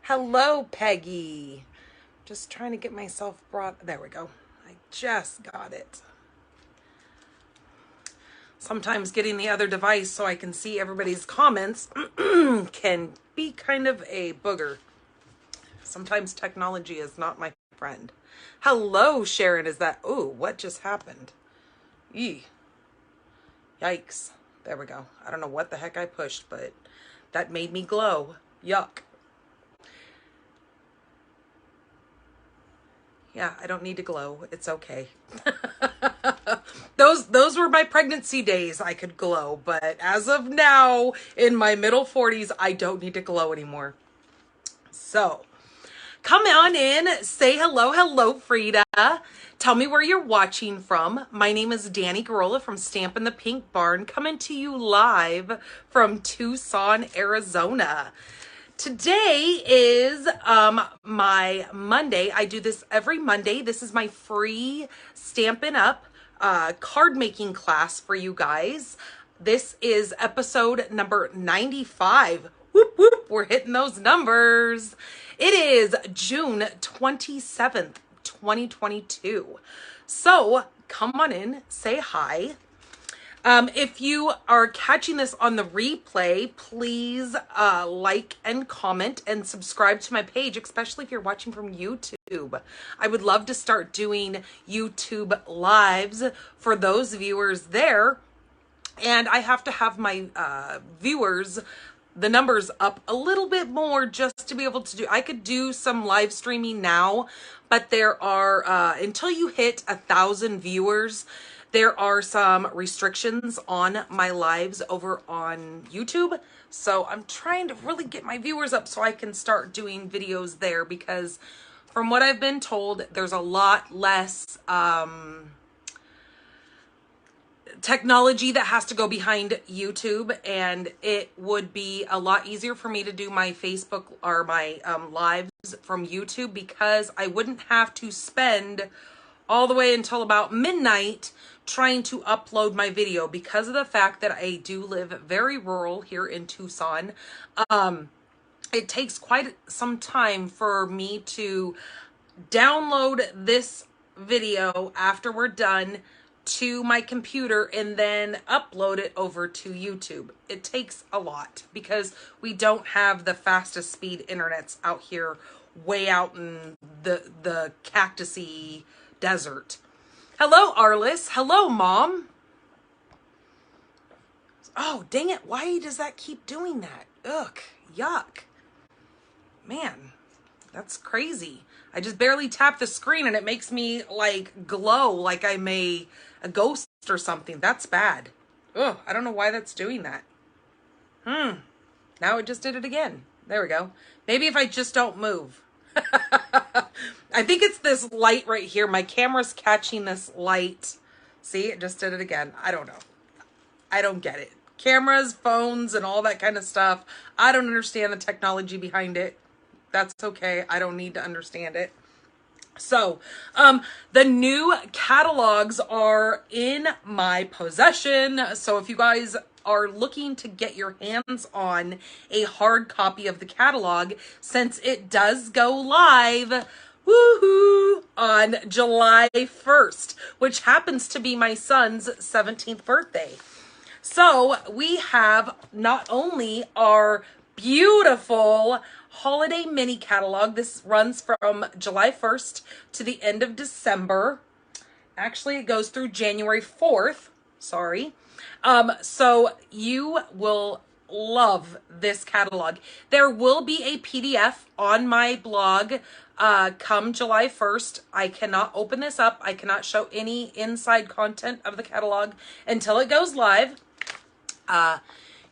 Hello, Peggy. Just trying to get myself brought. There we go. I just got it. Sometimes getting the other device so I can see everybody's comments can be kind of a booger. Sometimes technology is not my friend. Hello, Sharon. Is that... Ooh, what just happened? Yee. Yikes. There we go. I don't know what the heck I pushed, but that made me glow. Yuck. Yeah, I don't need to glow. It's okay. Those were my pregnancy days. I could glow, but as of now, in my middle 40s, I don't need to glow anymore. So, come on in, say hello. Hello, Frida. Tell me where you're watching from. My name is Danny Garola from Stampin' the Pink Barn, coming to you live from Tucson, Arizona. Today is my Monday. I do this every Monday. This is my free Stampin' Up card making class for you guys. This is episode number 95. Whoop, whoop. We're hitting those numbers. It is June 27th, 2022. So come on in, say hi. If you are catching this on the replay, please like and comment and subscribe to my page, especially if you're watching from YouTube. I would love to start doing YouTube lives for those viewers there. And I have to have my viewers, the numbers up a little bit more just to be able to do. I could do some live streaming now, but there are, until you hit 1,000 viewers, there are some restrictions on my lives over on YouTube. So I'm trying to really get my viewers up so I can start doing videos there, because from what I've been told, there's a lot less technology that has to go behind YouTube, and it would be a lot easier for me to do my Facebook or my lives from YouTube, because I wouldn't have to spend all the way until about midnight trying to upload my video, because of the fact that I do live very rural here in Tucson. It takes quite some time for me to download this video after we're done to my computer and then upload it over to YouTube. It takes a lot because we don't have the fastest speed internets out here, way out in the cactusy desert. Hello, Arliss. Hello, Mom. Oh, dang it. Why does that keep doing that? Ugh, yuck. Man, that's crazy. I just barely tap the screen and it makes me like glow like I'm a ghost or something. That's bad. Ugh, I don't know why that's doing that. Now it just did it again. There we go. Maybe if I just don't move. I think it's this light right here. My camera's catching this light. See, it just did it again. I don't know. I don't get it. Cameras, phones, and all that kind of stuff. I don't understand the technology behind it. That's okay. I don't need to understand it. So, the new catalogs are in my possession. So if you guys are looking to get your hands on a hard copy of the catalog, since it does go live, woohoo, on July 1st, which happens to be my son's 17th birthday. So we have not only our beautiful holiday mini catalog. This runs from July 1st to the end of December. Actually, it goes through January 4th. Sorry. So you will love this catalog. There will be a PDF on my blog come July 1st. I cannot open this up. I cannot show any inside content of the catalog until it goes live.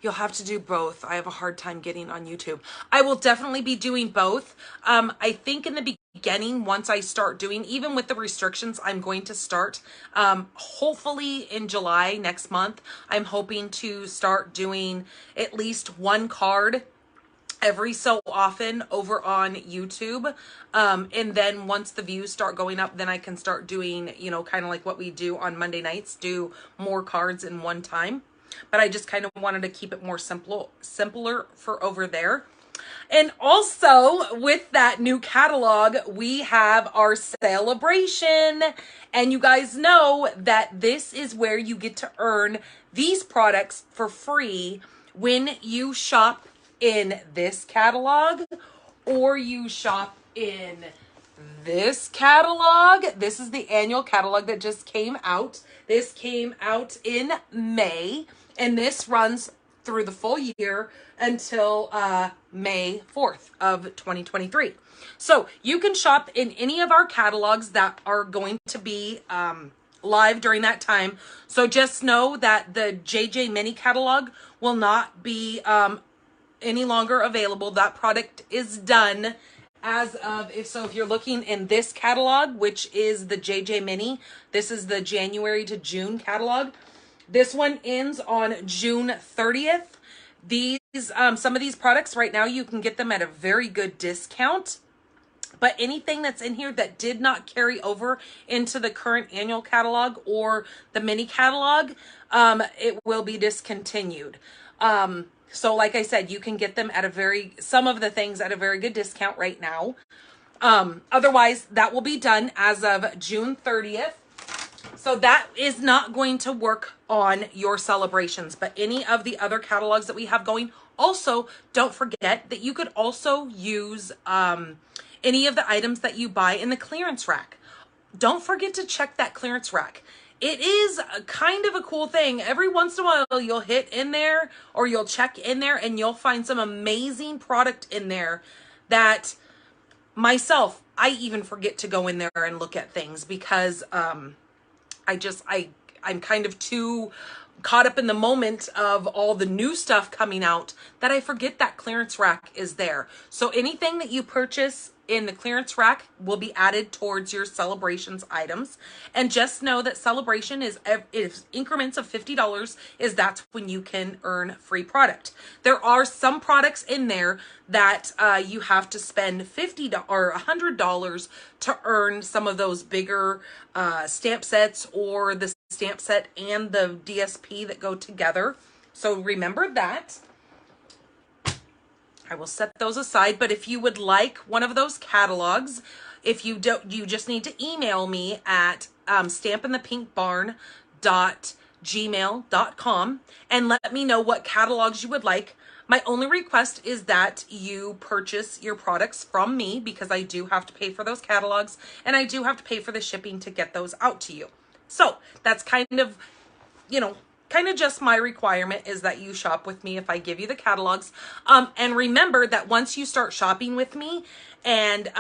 You'll have to do both. I have a hard time getting on YouTube. I will definitely be doing both. I think in the beginning, once I start doing, even with the restrictions, I'm going to start, hopefully in July next month, I'm hoping to start doing at least one card every so often over on YouTube. And then once the views start going up, then I can start doing, you know, kind of like what we do on Monday nights, do more cards in one time. But I just kind of wanted to keep it more simpler for over there. And also with that new catalog, we have our celebration. And you guys know that this is where you get to earn these products for free when you shop in this catalog or you shop in this catalog. This is the annual catalog that just came out. This came out in May, and this runs through the full year until May 4th of 2023. So you can shop in any of our catalogs that are going to be live during that time. So just know that the JJ Mini catalog will not be any longer available. That product is done as of, if you're looking in this catalog, which is the JJ Mini, this is the January to June catalog. This one ends on June 30th. These, some of these products right now, you can get them at a very good discount. But anything that's in here that did not carry over into the current annual catalog or the mini catalog, it will be discontinued. So like I said, you can get them at some of the things at a very good discount right now. Otherwise, that will be done as of June 30th. So that is not going to work on your celebrations, but any of the other catalogs that we have going. Also, don't forget that you could also use any of the items that you buy in the clearance rack. Don't forget to check that clearance rack. It is kind of a cool thing. Every once in a while, you'll hit in there or you'll check in there and you'll find some amazing product in there that myself, I even forget to go in there and look at things because I'm kind of too caught up in the moment of all the new stuff coming out that I forget that clearance rack is there. So anything that you purchase in the clearance rack will be added towards your celebrations items. And just know that celebration is increments of $50 that's when you can earn free product. There are some products in there that you have to spend $50 or $100 to earn some of those bigger stamp sets or the stamp set and the DSP that go together. So remember that. I will set those aside, but if you would like one of those catalogs, if you don't, you just need to email me at stampinthepinkbarn.gmail.com and let me know what catalogs you would like. My only request is that you purchase your products from me because I do have to pay for those catalogs and I do have to pay for the shipping to get those out to you. So that's kind of just my requirement is that you shop with me if I give you the catalogs. And remember that once you start shopping with me and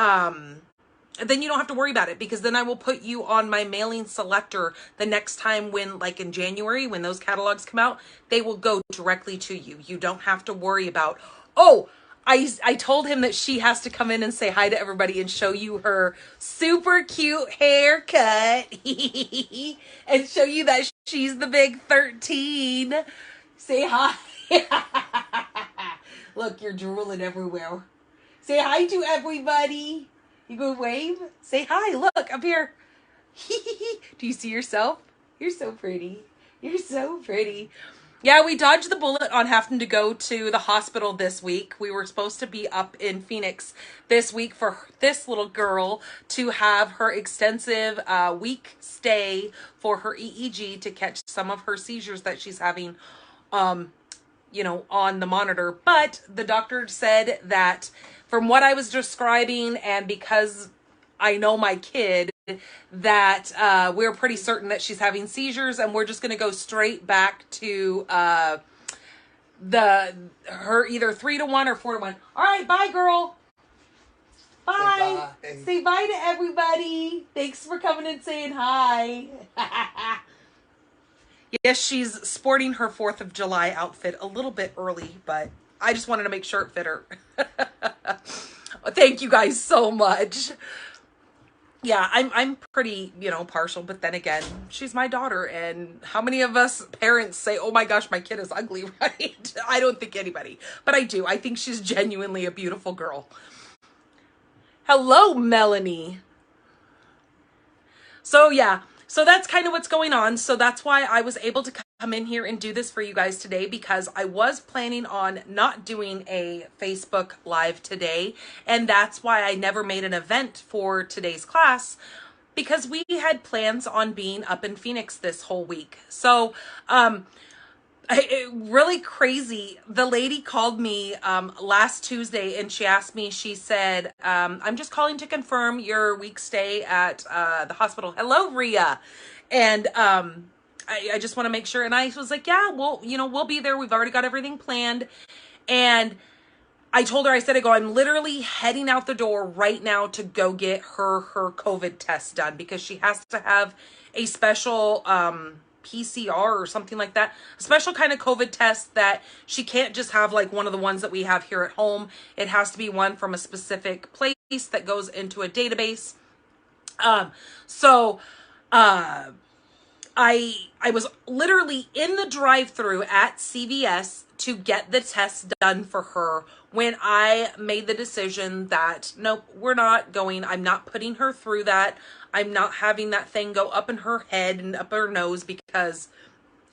then you don't have to worry about it because then I will put you on my mailing selector the next time when, like in January, when those catalogs come out, they will go directly to you. You don't have to worry about, oh, I told him that she has to come in and say hi to everybody and show you her super cute haircut and show you that she's the big 13. Say hi. Look, you're drooling everywhere. Say hi to everybody. You go wave. Say hi. Look, up here. Do you see yourself? You're so pretty. You're so pretty. Yeah, we dodged the bullet on having to go to the hospital this week. We were supposed to be up in Phoenix this week for this little girl to have her extensive week stay for her EEG to catch some of her seizures that she's having, on the monitor. But the doctor said that from what I was describing and because I know my kid, that we're pretty certain that she's having seizures and we're just going to go straight back to her either 3-1 or 4-1. All right, bye, girl. Bye. Say bye to everybody. Thanks for coming and saying hi. Yes, she's sporting her 4th of July outfit a little bit early, but I just wanted to make sure it fit her. Thank you guys so much. Yeah, I'm pretty, partial, but then again, she's my daughter, and how many of us parents say, oh my gosh, my kid is ugly, right? I don't think anybody, but I do. I think she's genuinely a beautiful girl. Hello, Melanie. So yeah, so that's kind of what's going on. So that's why I was able to come in here and do this for you guys today because I was planning on not doing a Facebook Live today, and that's why I never made an event for today's class, because we had plans on being up in Phoenix this whole week. So, really crazy. The lady called me last Tuesday and she asked me, she said, I'm just calling to confirm your week stay at the hospital. Hello, Rhea. And I just want to make sure. And I was like, yeah, well, we'll be there. We've already got everything planned. And I told her, I said, I'm literally heading out the door right now to go get her COVID test done because she has to have a special PCR or something like that, a special kind of COVID test that she can't just have like one of the ones that we have here at home. It has to be one from a specific place that goes into a database. I was literally in the drive-thru at CVS to get the test done for her when I made the decision that, nope, we're not going. I'm not putting her through that. I'm not having that thing go up in her head and up her nose because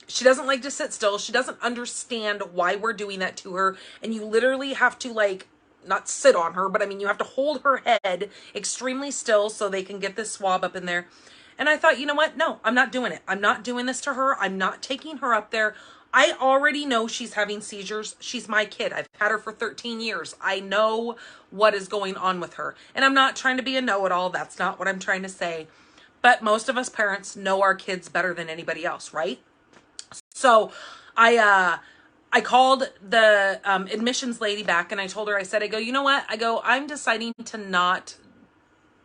she doesn't like to sit still. She doesn't understand why we're doing that to her. And you literally have to not sit on her, but I mean, you have to hold her head extremely still so they can get this swab up in there. And I thought, you know what? No, I'm not doing it. I'm not doing this to her. I'm not taking her up there. I already know she's having seizures. She's my kid. I've had her for 13 years. I know what is going on with her. And I'm not trying to be a know-it-all. That's not what I'm trying to say. But most of us parents know our kids better than anybody else, right? So I called the admissions lady back and I told her, I said, you know what? I'm deciding to not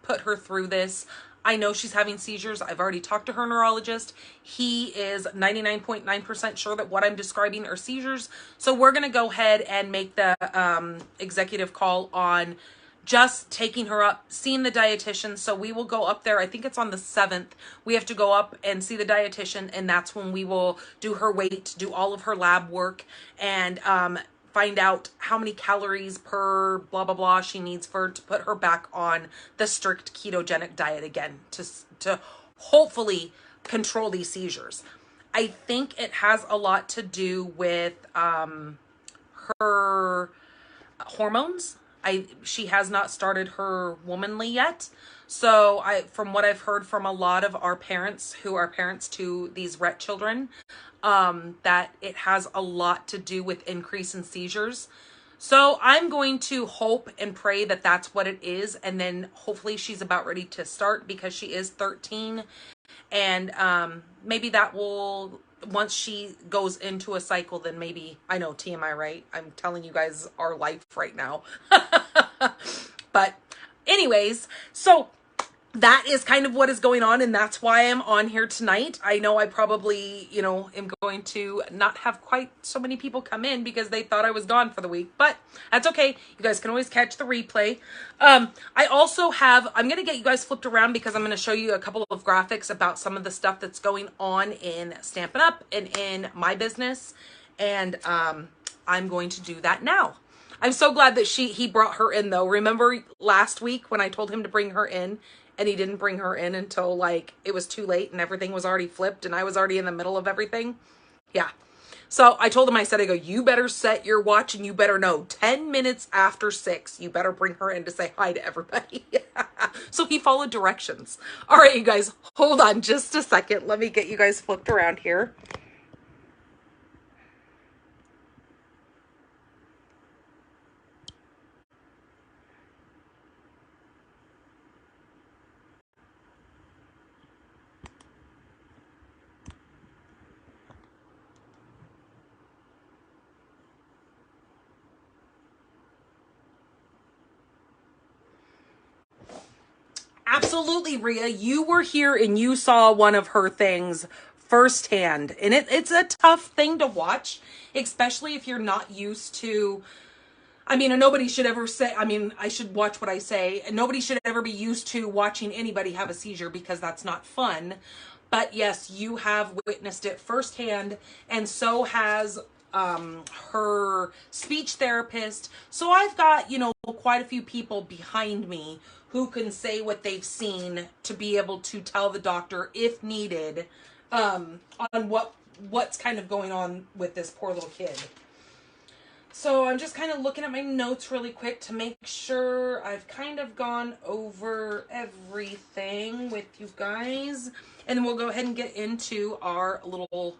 put her through this. I know she's having seizures. I've already talked to her neurologist. He is 99.9% sure that what I'm describing are seizures. So we're going to go ahead and make the executive call on just taking her up, seeing the dietitian. So we will go up there. I think it's on the 7th. We have to go up and see the dietitian, and that's when we will do her weight, do all of her lab work, and find out how many calories per blah, blah, blah she needs to put her back on the strict ketogenic diet again to hopefully control these seizures. I think it has a lot to do with her hormones. She has not started her womanly yet. So from what I've heard from a lot of our parents who are parents to these Rett children, that it has a lot to do with increase in seizures. So I'm going to hope and pray that that's what it is. And then hopefully she's about ready to start because she is 13. And maybe that will, once she goes into a cycle, then maybe, I know, TMI, right? I'm telling you guys our life right now. But anyways, so that is kind of what is going on, and that's why I'm on here tonight. I know I probably, am going to not have quite so many people come in because they thought I was gone for the week, but that's okay. You guys can always catch the replay. I also have, I'm going to get you guys flipped around because I'm going to show you a couple of graphics about some of the stuff that's going on in Stampin' Up! And in my business, and I'm going to do that now. I'm so glad that he brought her in, though. Remember last week when I told him to bring her in? And he didn't bring her in until it was too late and everything was already flipped and I was already in the middle of everything. Yeah. So I told him, I said, you better set your watch and you better know 10 minutes after 6, you better bring her in to say hi to everybody. So he followed directions. All right, you guys, hold on just a second. Let me get you guys flipped around here. Absolutely, Rhea. You were here and you saw one of her things firsthand. And it's a tough thing to watch, especially if you're not used to, and nobody should ever say, I should watch what I say, and nobody should ever be used to watching anybody have a seizure because that's not fun. But yes, you have witnessed it firsthand, and so has her speech therapist. So I've got, quite a few people behind me who can say what they've seen to be able to tell the doctor, if needed, on what what's kind of going on with this poor little kid. So I'm just kind of looking at my notes really quick to make sure I've kind of gone over everything with you guys. And then we'll go ahead and get into our little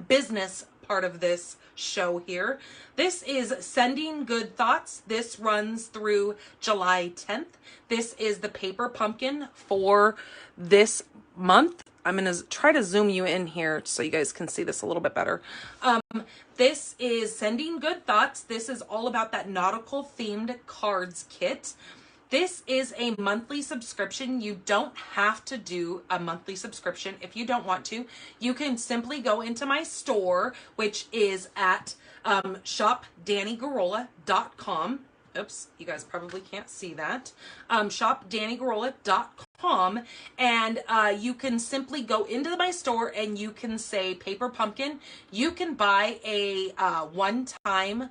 business part of this show here. This is Sending Good Thoughts. This runs through July 10th. This is the paper pumpkin for this month. I'm going to try to zoom you in here so you guys can see this a little bit better. This is Sending Good Thoughts. This is all about that nautical themed cards kit. This is a monthly subscription. You don't have to do a monthly subscription if you don't want to. You can simply go into my store, which is at shopdannygarola.com. Oops, you guys probably can't see that. Shopdannygarola.com, and you can simply go into my store and you can say paper pumpkin. You can buy a one-time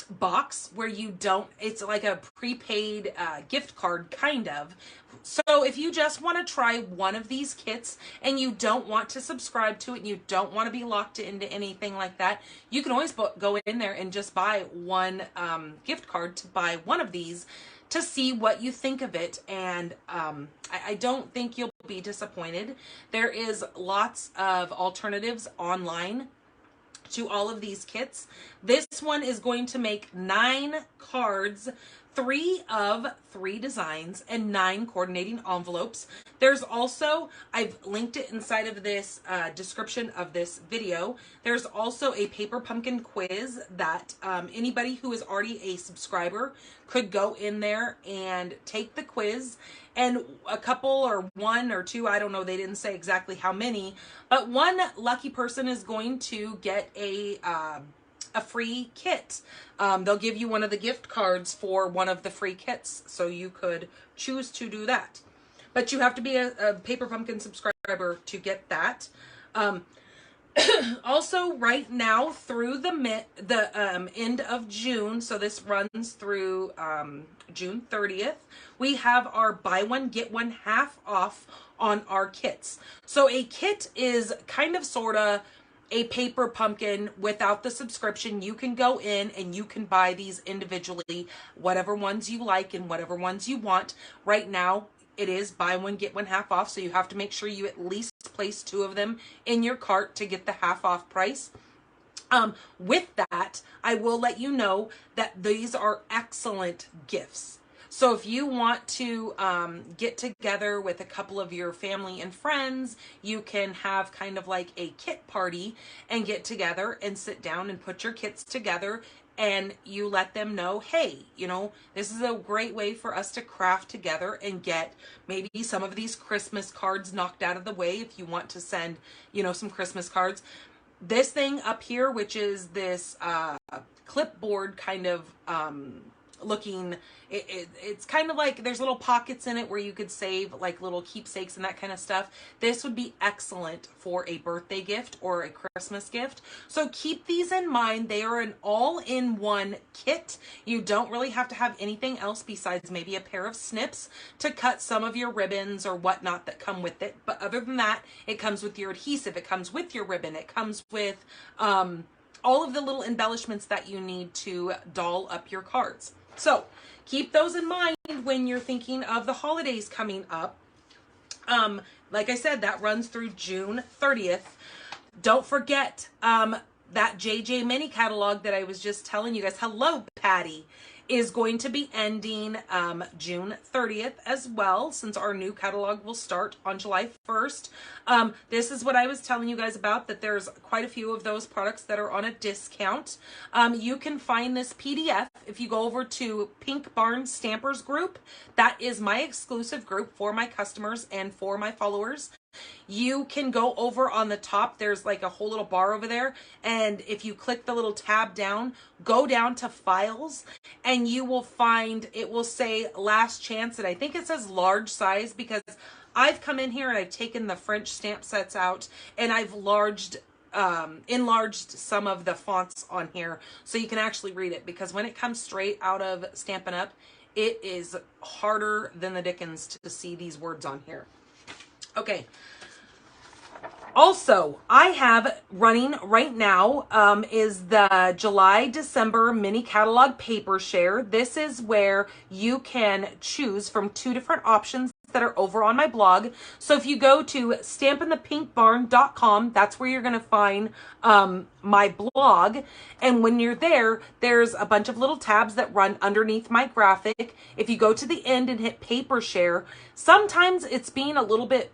box where you don't, it's like a prepaid gift card kind of. So if you just want to try one of these kits and you don't want to subscribe to it and you don't want to be locked into anything like that, you can always go in there and just buy one gift card to buy one of these to see what you think of it. And I don't think you'll be disappointed. There is lots of alternatives online to all of these kits. This one is going to make 9 cards, 3 of 3 designs, and 9 coordinating envelopes. There's also, I've linked it inside of this description of this video, there's also a paper pumpkin quiz that anybody who is already a subscriber could go in there and take the quiz. And a couple or 1 or 2, I don't know, they didn't say exactly how many, but one lucky person is going to get a free kit. They'll give you one of the gift cards for one of the free kits, so you could choose to do that. But you have to be a Paper Pumpkin subscriber to get that. Also, right now through the end of June, so this runs through June 30th, we have our buy one get one half off on our kits. So a kit is kind of sorta a paper pumpkin without the subscription. You can go in and you can buy these individually, whatever ones you like and whatever ones you want. Right now it is buy one get one half off, so you have to make sure you at least place 2 of them in your cart to get the half off price. With that, I will let you know that these are excellent gifts. So if you want to get together with a couple of your family and friends, you can have kind of like a kit party and get together and sit down and put your kits together, and you let them know, hey, you know, this is a great way for us to craft together and get maybe some of these Christmas cards knocked out of the way if you want to send, you know, some Christmas cards. This thing up here, which is this clipboard kind of looking, it's kind of like there's little pockets in it where you could save like little keepsakes and that kind of stuff. This would be excellent for a birthday gift or a Christmas gift. So keep these in mind. They are an all-in-one kit. You don't really have to have anything else besides maybe a pair of snips to cut some of your ribbons or whatnot that come with it. But other than that, it comes with your adhesive, it comes with your ribbon, it comes with all of the little embellishments that you need to doll up your cards. So keep those in mind when you're thinking of the holidays coming up. Like I said, that runs through June 30th. Don't forget that JJ mini catalog that I was just telling you guys. Hello, Patty. Is going to be ending June 30th as well, since our new catalog will start on July 1st. This is what I was telling you guys about, that there's quite a few of those products that are on a discount. You can find this PDF if you go over to Pink Barn Stampers group. That is my exclusive group for my customers and for my followers. You can go over on the top, there's like a whole little bar over there, and if you click the little tab down, go down to files, and you will find, it will say last chance, and I think it says large size, because I've come in here and I've taken the French stamp sets out and I've enlarged some of the fonts on here so you can actually read it, because when it comes straight out of Stampin' Up, it is harder than the dickens to see these words on here. Okay. Also, I have running right now is the July-December mini catalog paper share. This is where you can choose from 2 different options that are over on my blog. So if you go to stampinthepinkbarn.com, that's where you're going to find my blog. And when you're there, there's a bunch of little tabs that run underneath my graphic. If you go to the end and hit paper share, sometimes it's being a little bit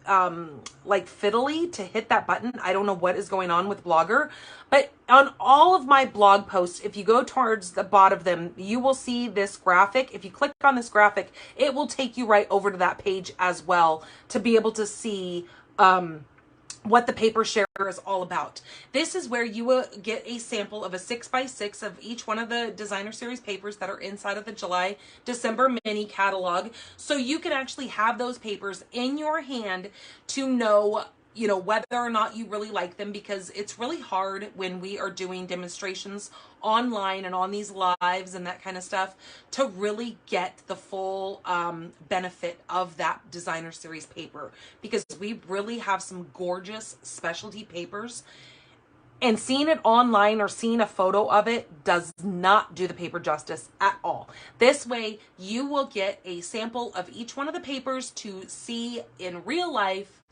like fiddly to hit that button. I don't know what is going on with Blogger, but on all of my blog posts, if you go towards the bottom of them, you will see this graphic. If you click on this graphic, it will take you right over to that page as well to be able to see what the paper share is all about. This is where you will get a sample of a 6x6 of each one of the designer series papers that are inside of the July December mini catalog. So you can actually have those papers in your hand to know, you know, whether or not you really like them, because it's really hard when we are doing demonstrations online and on these lives and that kind of stuff to really get the full benefit of that designer series paper, because we really have some gorgeous specialty papers, and seeing it online or seeing a photo of it does not do the paper justice at all. This way you will get a sample of each one of the papers to see in real life,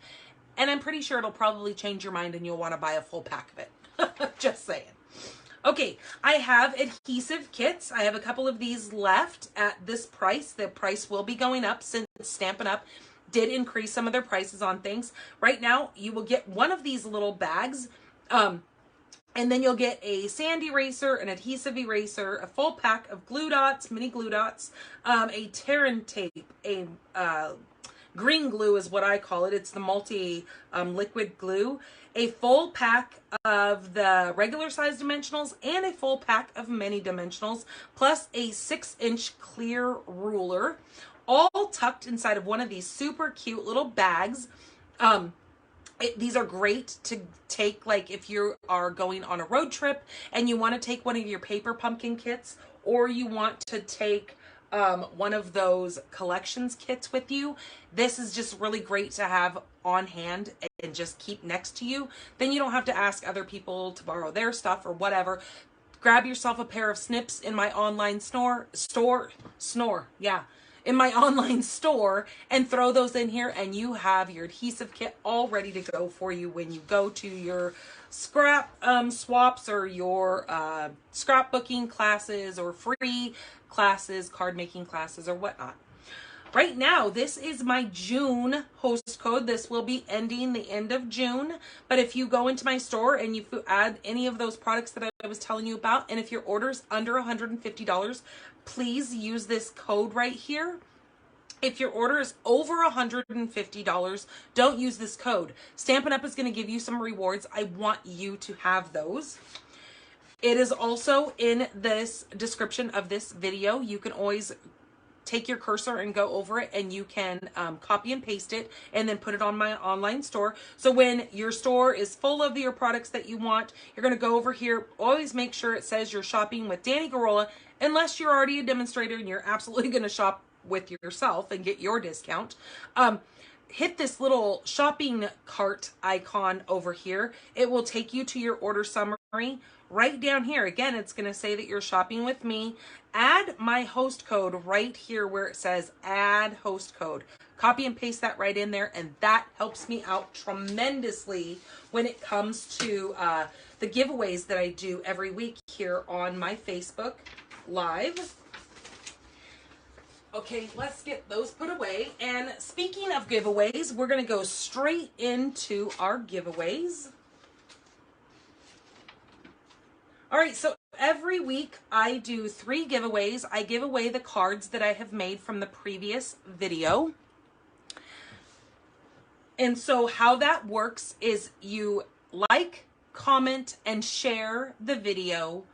and I'm pretty sure it'll probably change your mind and you'll want to buy a full pack of it. Just saying. Okay, I have adhesive kits. I have a couple of these left at this price. The price will be going up since Stampin' Up! Did increase some of their prices on things. Right now, you will get one of these little bags, and then you'll get a sand eraser, an adhesive eraser, a full pack of glue dots, mini glue dots, a Terran tape, a green glue is what I call it. It's the multi liquid glue. A full pack of the regular size dimensionals and a full pack of mini dimensionals, plus a 6-inch clear ruler, all tucked inside of one of these super cute little bags. These are great to take, like if you are going on a road trip and you want to take one of your paper pumpkin kits, or you want to take one of those collections kits with you. This is just really great to have on hand and just keep next to you. Then you don't have to ask other people to borrow their stuff or whatever. Grab yourself a pair of snips in my online in my online store and throw those in here, and you have your adhesive kit all ready to go for you when you go to your scrap swaps or your scrapbooking classes or free classes, card making classes or whatnot. Right now, this is my June host code. This will be ending the end of June. But if you go into my store and you add any of those products that I was telling you about, and if your order's under $150, please use this code right here. If your order is over $150, don't use this code. Stampin' Up! Is going to give you some rewards. I want you to have those. It is also in this description of this video. You can always take your cursor and go over it, and you can copy and paste it and then put it on my online store. So when your store is full of your products that you want, you're going to go over here. Always make sure it says you're shopping with Danny Garola, unless you're already a demonstrator and you're absolutely going to shop with yourself and get your discount. Hit this little shopping cart icon over here. It will take you to your order summary. Right down here, again, it's going to say that you're shopping with me. Add my host code right here where it says add host code. Copy and paste that right in there, and that helps me out tremendously when it comes to the giveaways that I do every week here on my Facebook Live. Okay, let's get those put away. And speaking of giveaways, we're going to go straight into our giveaways. All right, so every week I do 3 giveaways. I give away the cards that I have made from the previous video. And so how that works is you like, comment, and share the video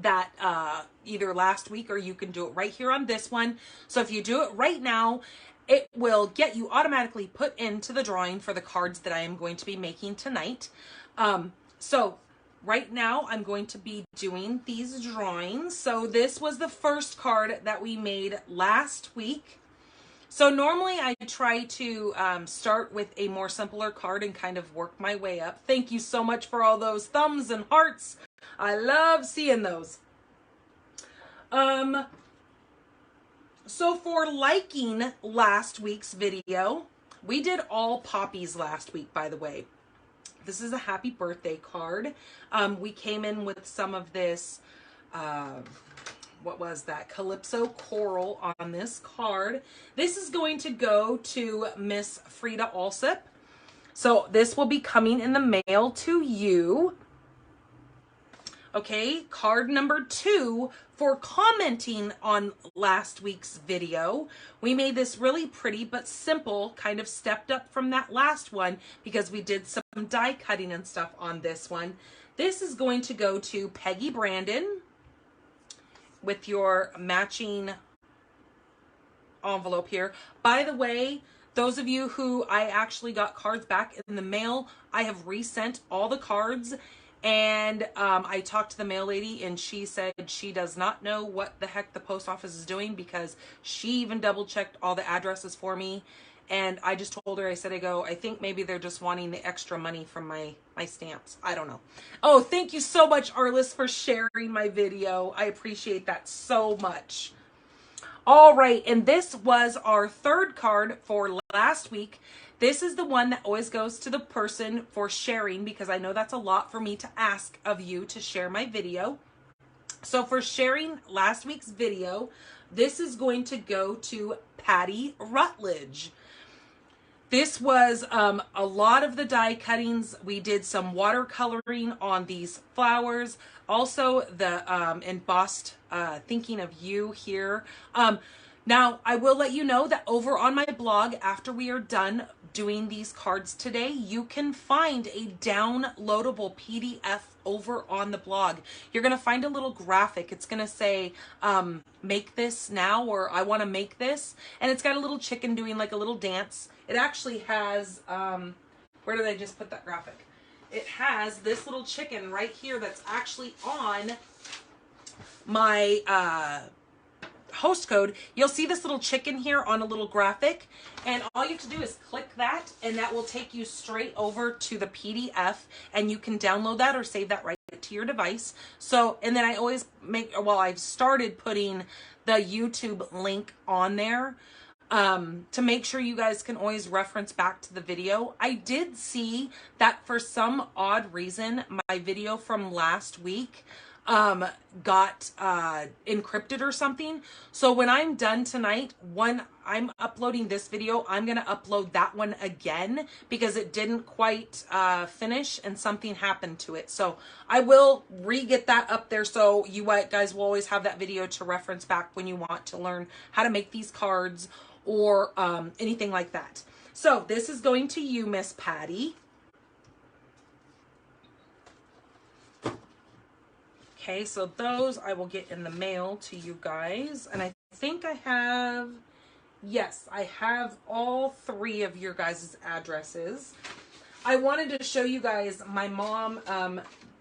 that either last week, or you can do it right here on this one. So if you do it right now, it will get you automatically put into the drawing for the cards that I am going to be making tonight. So right now I'm going to be doing these drawings. So this was the first card that we made last week. So normally I try to start with a more simpler card and kind of work my way up. Thank you so much for all those thumbs and hearts. I love seeing those. So for liking last week's video, we did all poppies last week, by the way. This is a happy birthday card. We came in with some of this, what was that? Calypso coral on this card. This is going to go to Miss Frida Alsip. So this will be coming in the mail to you. Okay, card number 2 for commenting on last week's video. We made this really pretty but simple, kind of stepped up from that last one because we did some die cutting and stuff on this one. This is going to go to Peggy Brandon with your matching envelope here. By the way, those of you who I actually got cards back in the mail, I have resent all the cards. And I talked to the mail lady and she said she does not know what the heck the post office is doing because she even double checked all the addresses for me. And I just told her, I said, I think maybe they're just wanting the extra money from my stamps. I don't know. Oh, thank you so much, Arliss, for sharing my video. I appreciate that so much. All right, and this was our third card for last week. This is the one that always goes to the person for sharing because I know that's a lot for me to ask of you to share my video. So for sharing last week's video, this is going to go to Patty Rutledge. This was a lot of the die cuttings. We did some watercoloring on these flowers. Also the embossed thinking of you here. Now, I will let you know that over on my blog, after we are done doing these cards today, you can find a downloadable PDF over on the blog. You're going to find a little graphic. It's going to say, make this now, or I want to make this. And it's got a little chicken doing like a little dance. It actually has, where did I just put that graphic? It has this little chicken right here that's actually on my, host code. You'll see this little chicken here on a little graphic, and all you have to do is click that and that will take you straight over to the PDF, and you can download that or save that right to your device. So, and then I always I've started putting the YouTube link on there to make sure you guys can always reference back to the video. I did see that for some odd reason my video from last week got encrypted or something. So when I'm done tonight, when I'm uploading this video, I'm going to upload that one again because it didn't quite finish and something happened to it. So I will re-get that up there so you guys will always have that video to reference back when you want to learn how to make these cards or anything like that. So this is going to you, Miss Patty. Okay, so those I will get in the mail to you guys. And I think I have, yes, I have all 3 of your guys' addresses. I wanted to show you guys, my mom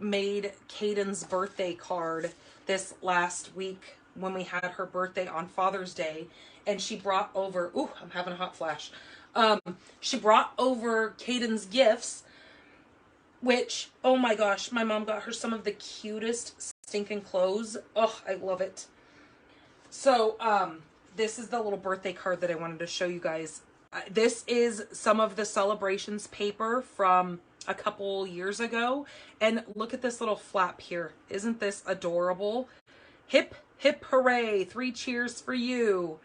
made Caden's birthday card this last week when we had her birthday on Father's Day. And she brought over, ooh, I'm having a hot flash. She brought over Caden's gifts, which, oh my gosh, my mom got her some of the cutest stinking clothes. Oh, I love it. So, this is the little birthday card that I wanted to show you guys. This is some of the celebrations paper from a couple years ago. And look at this little flap here. Isn't this adorable? Hip, hip, hooray. 3 cheers for you.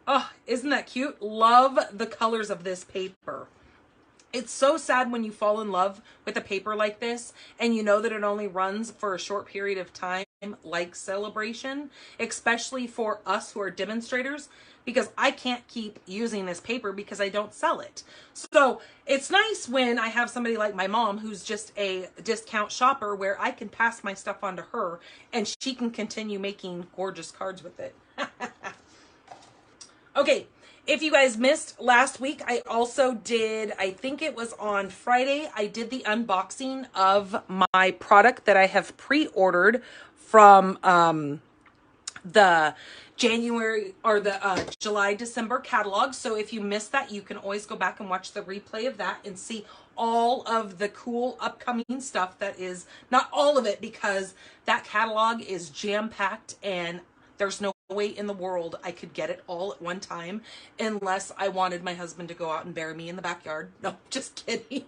Oh, isn't that cute? Love the colors of this paper. It's so sad when you fall in love with a paper like this and you know that it only runs for a short period of time, like Celebration, especially for us who are demonstrators, because I can't keep using this paper because I don't sell it. So it's nice when I have somebody like my mom who's just a discount shopper where I can pass my stuff on to her and she can continue making gorgeous cards with it. Okay. If you guys missed last week, I also did, I think it was on Friday, I did the unboxing of my product that I have pre-ordered from the January or the July, December catalog. So if you missed that, you can always go back and watch the replay of that and see all of the cool upcoming stuff that is, not all of it, because that catalog is jam-packed and there's no way in the world I could get it all at one time unless I wanted my husband to go out and bury me in the backyard. No, just kidding.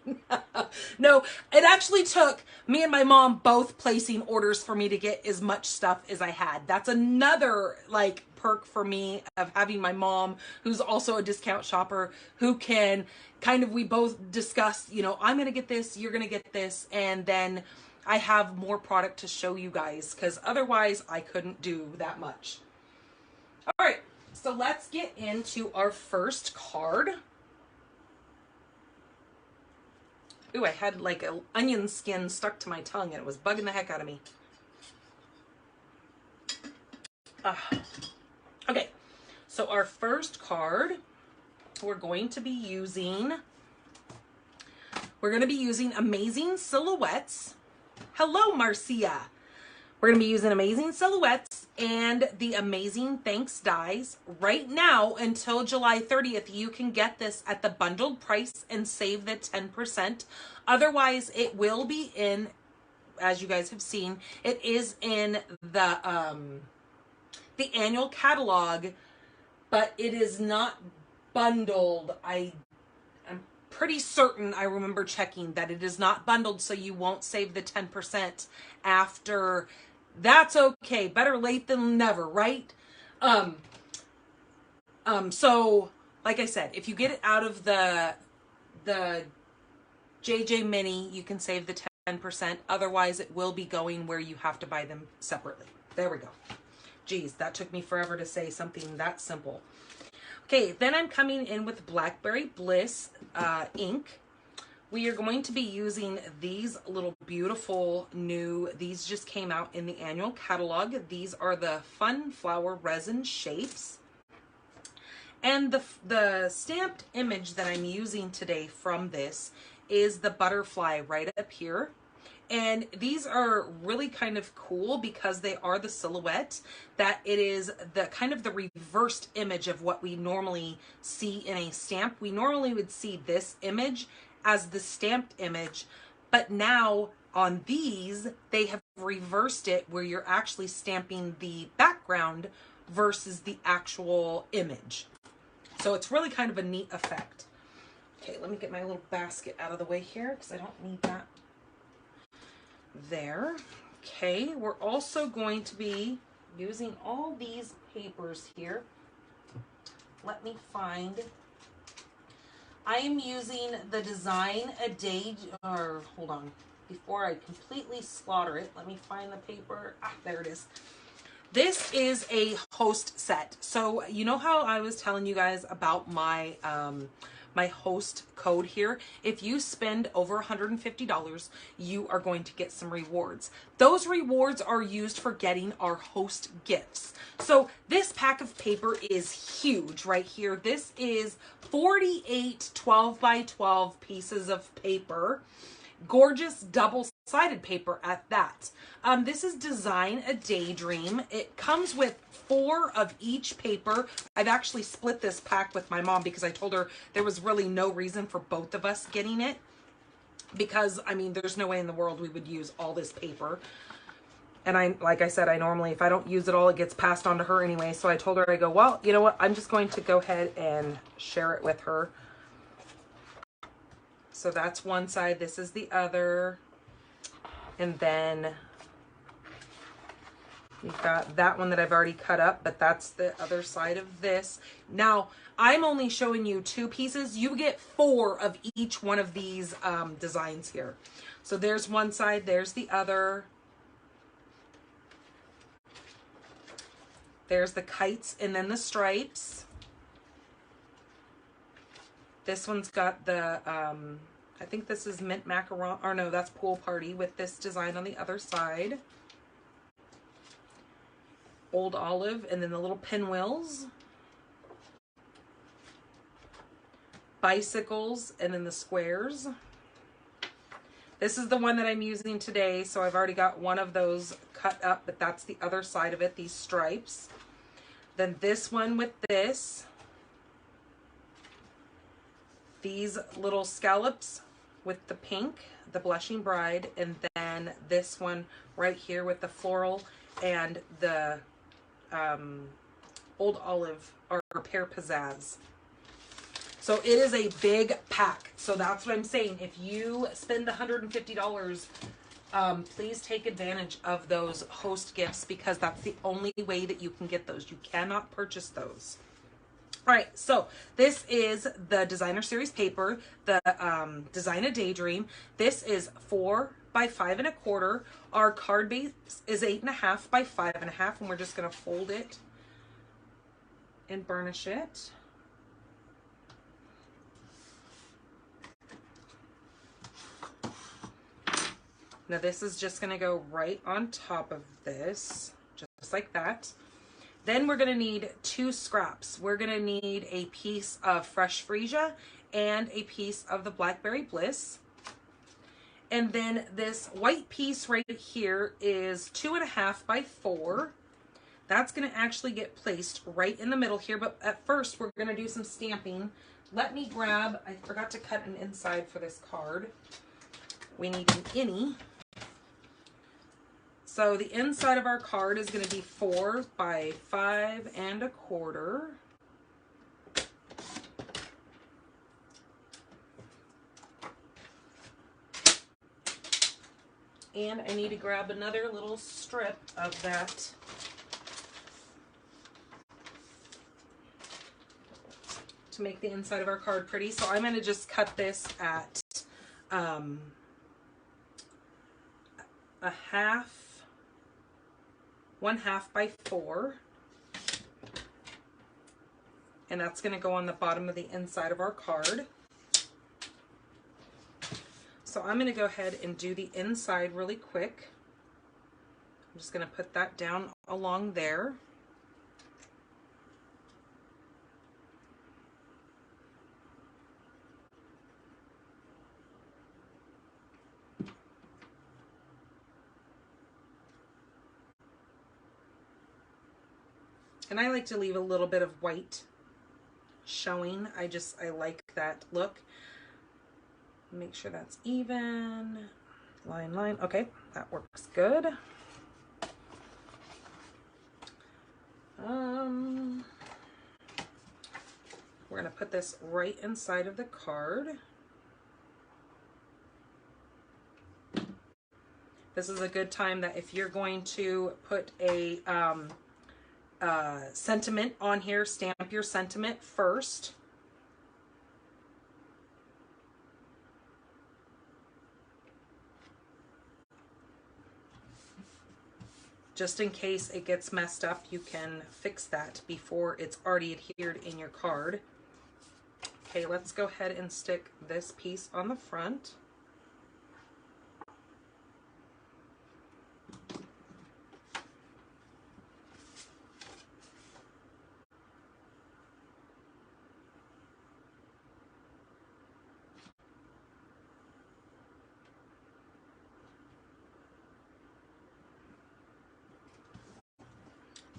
No, it actually took me and my mom both placing orders for me to get as much stuff as I had. That's another like perk for me of having my mom, who's also a discount shopper, who can kind of, we both discuss, you know, I'm going to get this, you're going to get this, and then I have more product to show you guys, because otherwise I couldn't do that much. All right, so let's get into our first card. Ooh, I had like an onion skin stuck to my tongue and it was bugging the heck out of me. Okay, so our first card, we're going to be using Amazing Silhouettes. Hello, Marcia. We're going to be using Amazing Silhouettes and the Amazing Thanks dies. Right now, until July 30th, you can get this at the bundled price and save the 10%. Otherwise, it will be in, as you guys have seen, it is in the annual catalog, but it is not bundled. I'm pretty certain I remember checking that it is not bundled, so you won't save the 10% after. That's okay. Better late than never, right? So like I said, if you get it out of the JJ Mini, you can save the 10%. Otherwise, it will be going where you have to buy them separately. There we go. Geez, that took me forever to say something that simple. Okay, then I'm coming in with Blackberry Bliss ink. We are going to be using these little beautiful new, these just came out in the annual catalog. These are the Fun Flower Resin Shapes. And the stamped image that I'm using today from this is the butterfly right up here. And these are really kind of cool because they are the silhouette, that it is the kind of the reversed image of what we normally see in a stamp. We normally would see this image as the stamped image, but now on these, they have reversed it where you're actually stamping the background versus the actual image. So it's really kind of a neat effect. Okay, let me get my little basket out of the way here because I don't need that there. Okay, we're also going to be using all these papers here. Let me find, I am using the Design a Day, or hold on, before I completely slaughter it, let me find the paper. Ah, there it is. This is a host set. So you know how I was telling you guys about my my host code here? If you spend over $150, you are going to get some rewards. Those rewards are used for getting our host gifts. So this pack of paper is huge right here. This is 48 12 by 12 pieces of paper. Gorgeous double-sided paper at that. This is Design a Daydream. It comes with 4 of each paper. I've actually split this pack with my mom because I told her there was really no reason for both of us getting it, because I mean there's no way in the world we would use all this paper. And I, like I said, I normally, if I don't use it all, it gets passed on to her anyway. So I told her, I go, well, you know what? I'm just going to go ahead and share it with her. So that's one side, this is the other. And then we've got that one that I've already cut up, but that's the other side of this. Now, I'm only showing you 2 pieces. You get 4 of each one of these designs here. So there's one side, there's the other. There's the kites and then the stripes. This one's got the, I think this is mint macaron, or no, that's pool party with this design on the other side. Old olive, and then the little pinwheels. Bicycles, and then the squares. This is the one that I'm using today, so I've already got one of those cut up, but that's the other side of it, these stripes. Then this one with this. These little scallops with the pink, the Blushing Bride, and then this one right here with the floral and the Old Olive or Pear Pizzazz. So it is a big pack. So that's what I'm saying. If you spend $150, please take advantage of those host gifts because that's the only way that you can get those. You cannot purchase those. All right, so this is the Designer Series paper, the Design a Daydream. This is 4 by 5 1/4. Our card base is 8.5 by 5.5, and we're just gonna fold it and burnish it. Now this is just gonna go right on top of this, just like that. Then we're gonna need 2 scraps. We're gonna need a piece of Fresh Freesia and a piece of the Blackberry Bliss. And then this white piece right here is 2.5 by 4. That's gonna actually get placed right in the middle here, but at first we're gonna do some stamping. Let me grab, I forgot to cut an inside for this card. We need an innie. So the inside of our card is going to be 4 by 5 1/4. And I need to grab another little strip of that to make the inside of our card pretty. So I'm going to just cut this at one half by 4, and that's going to go on the bottom of the inside of our card. So I'm going to go ahead and do the inside really quick. I'm just going to put that down along there. And I like to leave a little bit of white showing. I like that look. Make sure that's even. Line, line. Okay, that works good. We're gonna put this right inside of the card. This is a good time that if you're going to put a sentiment on here, stamp your sentiment first. Just in case it gets messed up, you can fix that before it's already adhered in your card. Okay, let's go ahead and stick this piece on the front.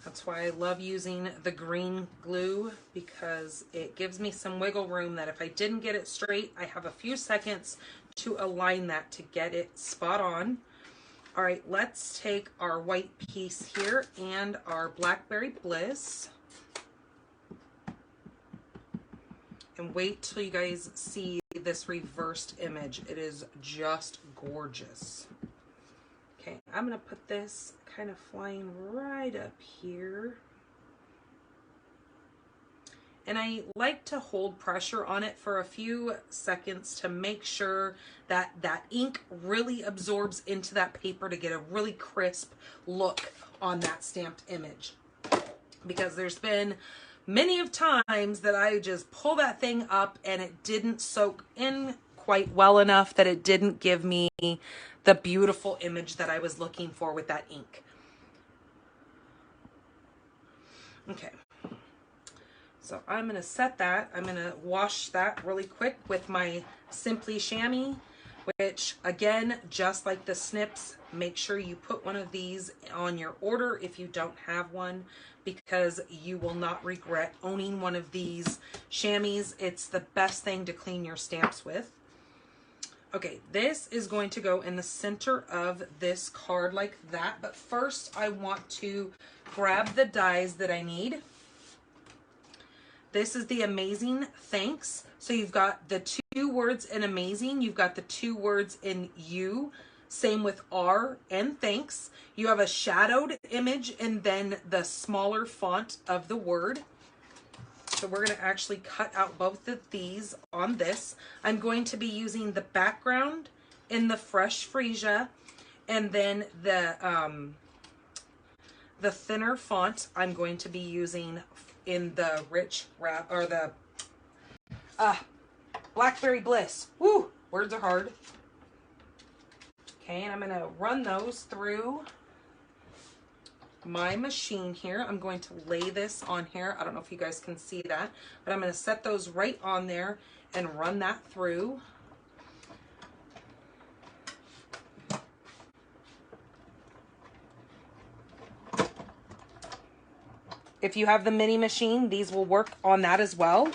That's why I love using the green glue, because it gives me some wiggle room that if I didn't get it straight, I have a few seconds to align that to get it spot on. All right, let's take our white piece here and our Blackberry Bliss. And wait till you guys see this reversed image. It is just gorgeous. Okay, I'm gonna put this kind of flying right up here. And I like to hold pressure on it for a few seconds to make sure that that ink really absorbs into that paper to get a really crisp look on that stamped image. Because there's been many of times that I just pull that thing up and it didn't soak in quite well enough, that it didn't give me the beautiful image that I was looking for with that ink. Okay, so I'm going to set that. I'm going to wash that really quick with my Simply Chamois which again, just like the snips, make sure you put one of these on your order if you don't have one, because you will not regret owning one of these chamois. It's the best thing to clean your stamps with. Okay, this is going to go in the center of this card like that, but first I want to grab the dies that I need. This is the Amazing Thanks. So you've got the 2 words in amazing, you've got the 2 words in you, same with R and thanks. You have a shadowed image and then the smaller font of the word. So we're going to actually cut out both of these on this. I'm going to be using the background in the Fresh Freesia, and then the thinner font I'm going to be using in the Rich Wrap, or the Blackberry Bliss. Woo! Words are hard. Okay, and I'm going to run those through my machine here. I'm going to lay this on here. I don't know if you guys can see that, but I'm going to set those right on there and run that through. If you have the mini machine, these will work on that as well.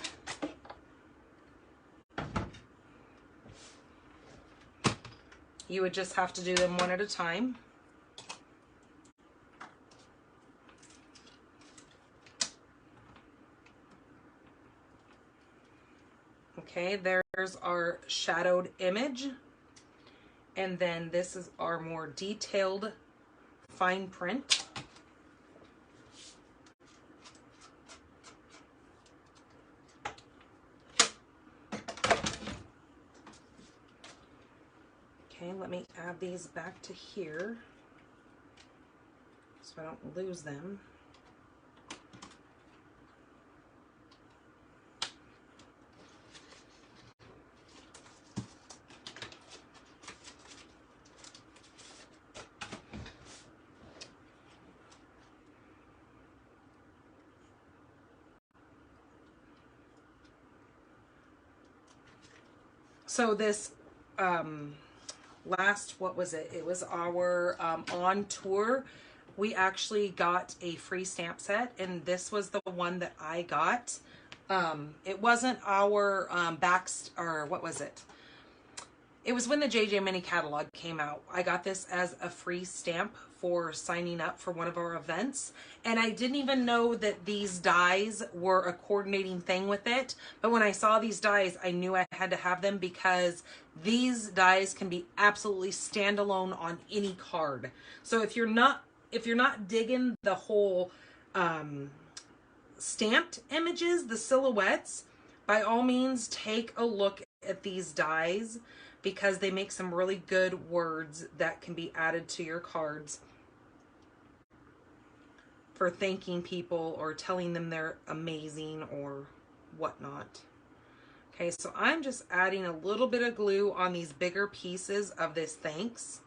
You would just have to do them one at a time. Okay, there's our shadowed image. And then this is our more detailed fine print. Okay, let me add these back to here so I don't lose them. So this last, what was it? It was our on tour. We actually got a free stamp set, and this was the one that I got. It wasn't our or what was it? It was when the JJ Mini catalog came out. I got this as a free stamp for signing up for one of our events. And I didn't even know that these dies were a coordinating thing with it. But when I saw these dies, I knew I had to have them because these dies can be absolutely standalone on any card. So if you're not digging the whole stamped images, the silhouettes, by all means take a look at these dies, because they make some really good words that can be added to your cards for thanking people or telling them they're amazing or whatnot. Okay, so I'm just adding a little bit of glue on these bigger pieces of this thanks.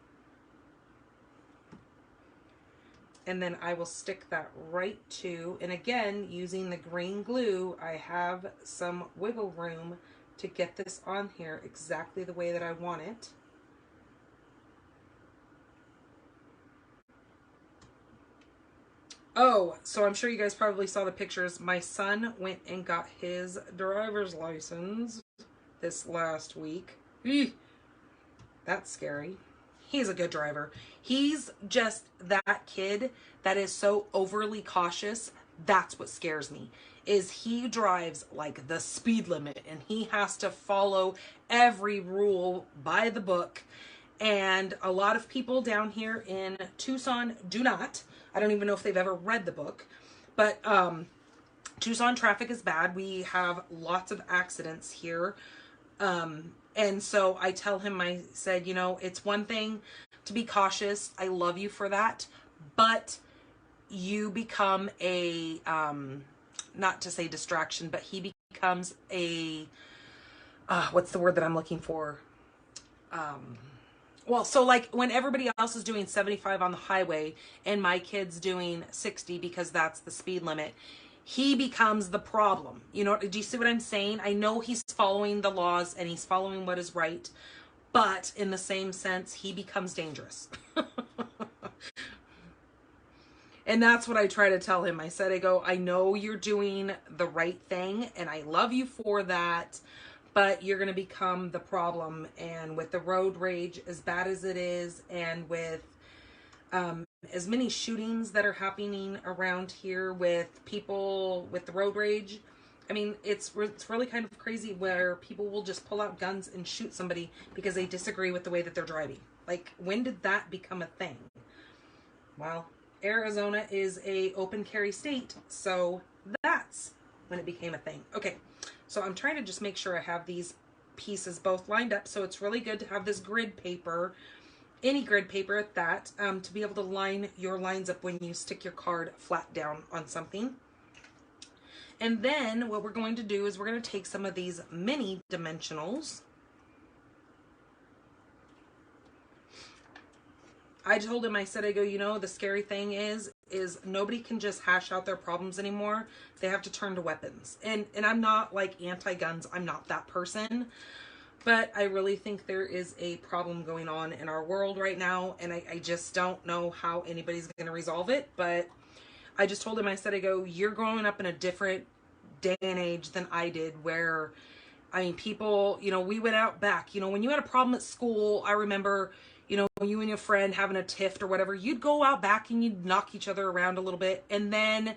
And then I will stick that right to, and again, using the green glue, I have some wiggle room to get this on here exactly the way that I want it. Oh, so I'm sure you guys probably saw the pictures. My son went and got his driver's license this last week. Eeh, that's scary. He's a good driver. He's just that kid that is so overly cautious. That's what scares me, is he drives like the speed limit and he has to follow every rule by the book. And a lot of people down here in Tucson do not. I don't even know if they've ever read the book, but Tucson traffic is bad. We have lots of accidents here. And so I tell him, I said, you know, it's one thing to be cautious. I love you for that, but you become a, not to say distraction, but he becomes a, what's the word that I'm looking for? Well, so like when everybody else is doing 75 on the highway and my kid's doing 60 because that's the speed limit, he becomes the problem. You know, do you see what I'm saying? I know he's following the laws and he's following what is right, but in the same sense, he becomes dangerous. And that's what I try to tell him. I said, I go, I know you're doing the right thing and I love you for that, but you're going to become the problem. And with the road rage, as bad as it is, and with as many shootings that are happening around here with people with the road rage, I mean, it's really kind of crazy where people will just pull out guns and shoot somebody because they disagree with the way that they're driving. Like, when did that become a thing? Well, Arizona is a open carry state, so that's when it became a thing. Okay, so I'm trying to just make sure I have these pieces both lined up, so it's really good to have this grid paper, any grid paper at that, to be able to line your lines up when you stick your card flat down on something. And then what we're going to do is we're going to take some of these mini dimensionals. I told him, I said, I go, you know, the scary thing is nobody can just hash out their problems anymore. They have to turn to weapons. And I'm not like anti-guns. I'm not that person. But I really think there is a problem going on in our world right now. And I just don't know how anybody's going to resolve it. But I just told him, I said, I go, you're growing up in a different day and age than I did, where, I mean, people, you know, we went out back, you know, when you had a problem at school, I remember, you know, you and your friend having a tiff or whatever, you'd go out back and you'd knock each other around a little bit, and then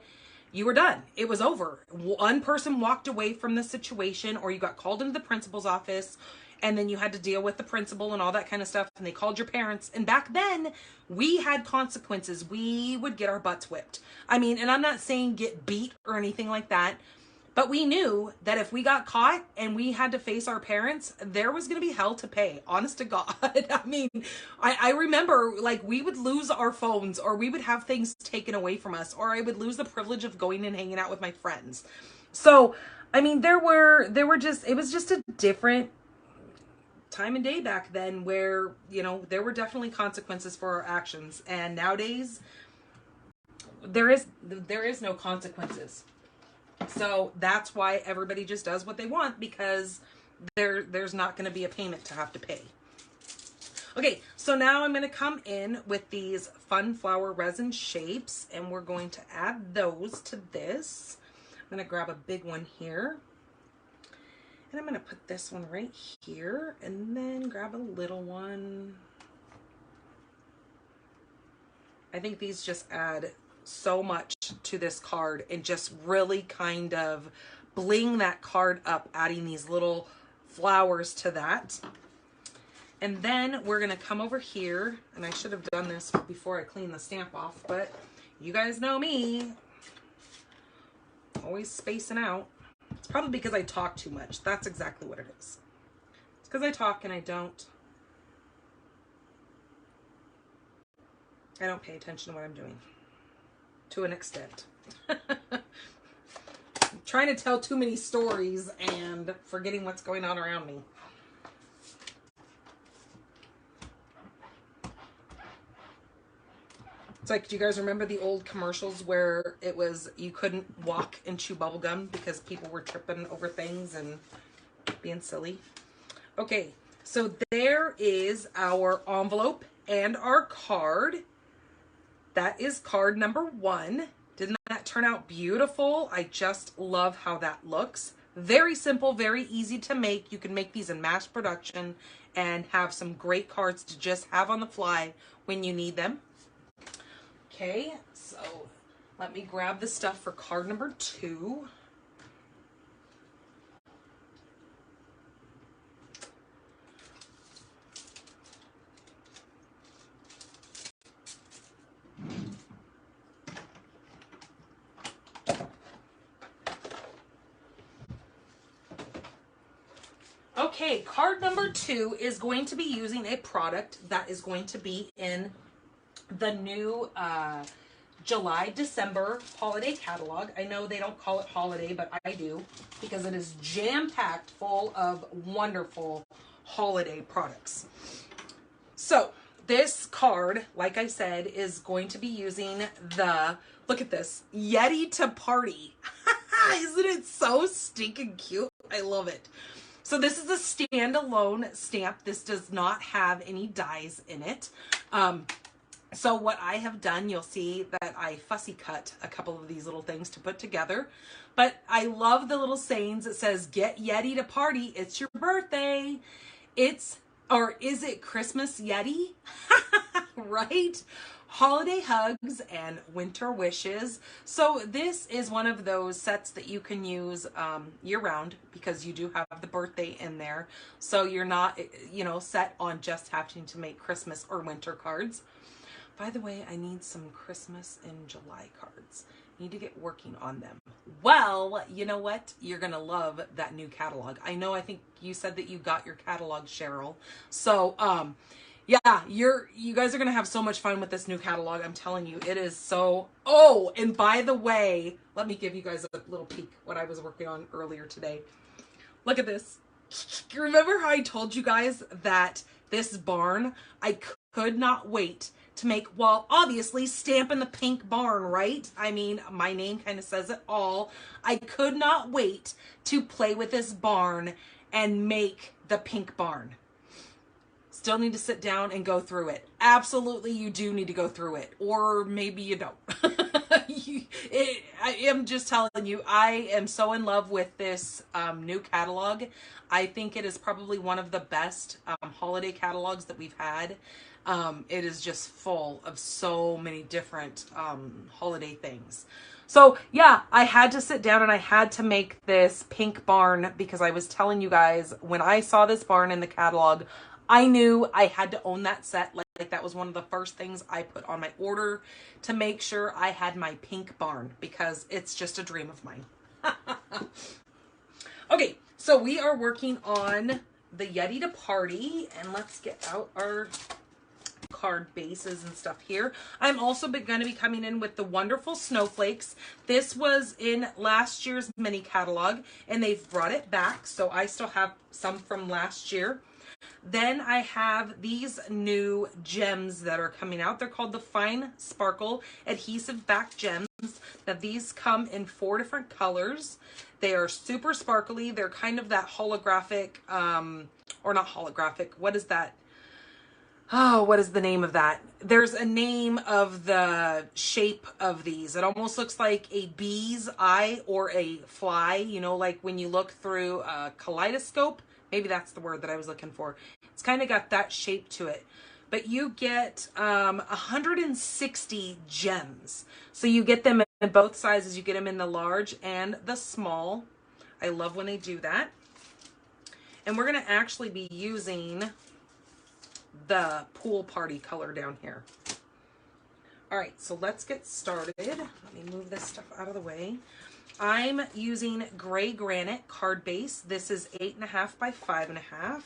you were done. It was over. One person walked away from the situation, or you got called into the principal's office, and then you had to deal with the principal and all that kind of stuff, and they called your parents. And back then, we had consequences. We would get our butts whipped. I mean, and I'm not saying get beat or anything like that, but we knew that if we got caught and we had to face our parents, there was going to be hell to pay. Honest to God. I mean, I remember, like, we would lose our phones, or we would have things taken away from us, or I would lose the privilege of going and hanging out with my friends. So, I mean, it was just a different time and day back then, where, you know, there were definitely consequences for our actions. And nowadays, there is no consequences. So that's why everybody just does what they want, because there's not going to be a payment to have to pay. Okay, so now I'm going to come in with these fun flower resin shapes, and we're going to add those to this. I'm going to grab a big one here, and I'm going to put this one right here, and then grab a little one. I think these just add so much to this card and just really kind of bling that card up, adding these little flowers to that. And then we're going to come over here, and I should have done this before I clean the stamp off, but you guys know me, always spacing out. It's probably because I talk too much. That's exactly what it is. It's because I talk and I don't pay attention to what I'm doing. To an extent. I'm trying to tell too many stories and forgetting what's going on around me. It's like, do you guys remember the old commercials where it was, you couldn't walk and chew bubble gum because people were tripping over things and being silly? Okay, so there is our envelope and our card. That is card number 1. Didn't that turn out beautiful? I just love how that looks. Very simple, very easy to make. You can make these in mass production and have some great cards to just have on the fly when you need them. Okay, so let me grab the stuff for card number 2. Okay, card number 2 is going to be using a product that is going to be in the new July-December holiday catalog. I know they don't call it holiday, but I do, because it is jam-packed full of wonderful holiday products. So this card, like I said, is going to be using the, look at this, Yeti to Party. Isn't it so stinking cute? I love it. So this is a standalone stamp. This does not have any dies in it. So what I have done, you'll see that I fussy cut a couple of these little things to put together. But I love the little sayings. It says, get Yeti to party. It's your birthday. Or is it Christmas Yeti? Right? Holiday hugs and winter wishes. So this is one of those sets that you can use year round because you do have the birthday in there. So you're not, set on just having to make Christmas or winter cards. By the way, I need some Christmas and July cards. Need to get working on them. Well, you know what? You're going to love that new catalog. I think you said that you got your catalog, Cheryl. So, yeah, you guys are going to have so much fun with this new catalog. I'm telling you, it is so... Oh, and by the way, let me give you guys a little peek what I was working on earlier today. Look at this. Remember how I told you guys that this barn, I could not wait to make, well, obviously Stampin' the Pink Barn, right? I mean, my name kind of says it all. I could not wait to play with this barn and make the pink barn. Still need to sit down and go through it. Absolutely, you do need to go through it. Or maybe you don't. I am just telling you, I am so in love with this new catalog. I think it is probably one of the best holiday catalogs that we've had. It is just full of so many different holiday things. So yeah, I had to sit down and I had to make this pink barn because I was telling you guys, when I saw this barn in the catalog, I knew I had to own that set. Like that was one of the first things I put on my order to make sure I had my pink barn because it's just a dream of mine. Okay, so we are working on the Yeti to party, and let's get out our card bases and stuff here. I'm also going to be coming in with the wonderful snowflakes. This was in last year's mini catalog and they've brought it back, so I still have some from last year. Then I have these new gems that are coming out. They're called the Fine Sparkle Adhesive Back Gems. Now these come in 4 different colors. They are super sparkly. They're kind of that holographic, or not holographic. What is that? Oh, what is the name of that? There's a name of the shape of these. It almost looks like a bee's eye or a fly, like when you look through a kaleidoscope. Maybe that's the word that I was looking for. It's kind of got that shape to it. But you get 160 gems. So you get them in both sizes. You get them in the large and the small. I love when they do that. And we're going to actually be using the pool party color down here. All right, so let's get started. Let me move this stuff out of the way. I'm using gray granite card base. This is 8.5 by 5.5.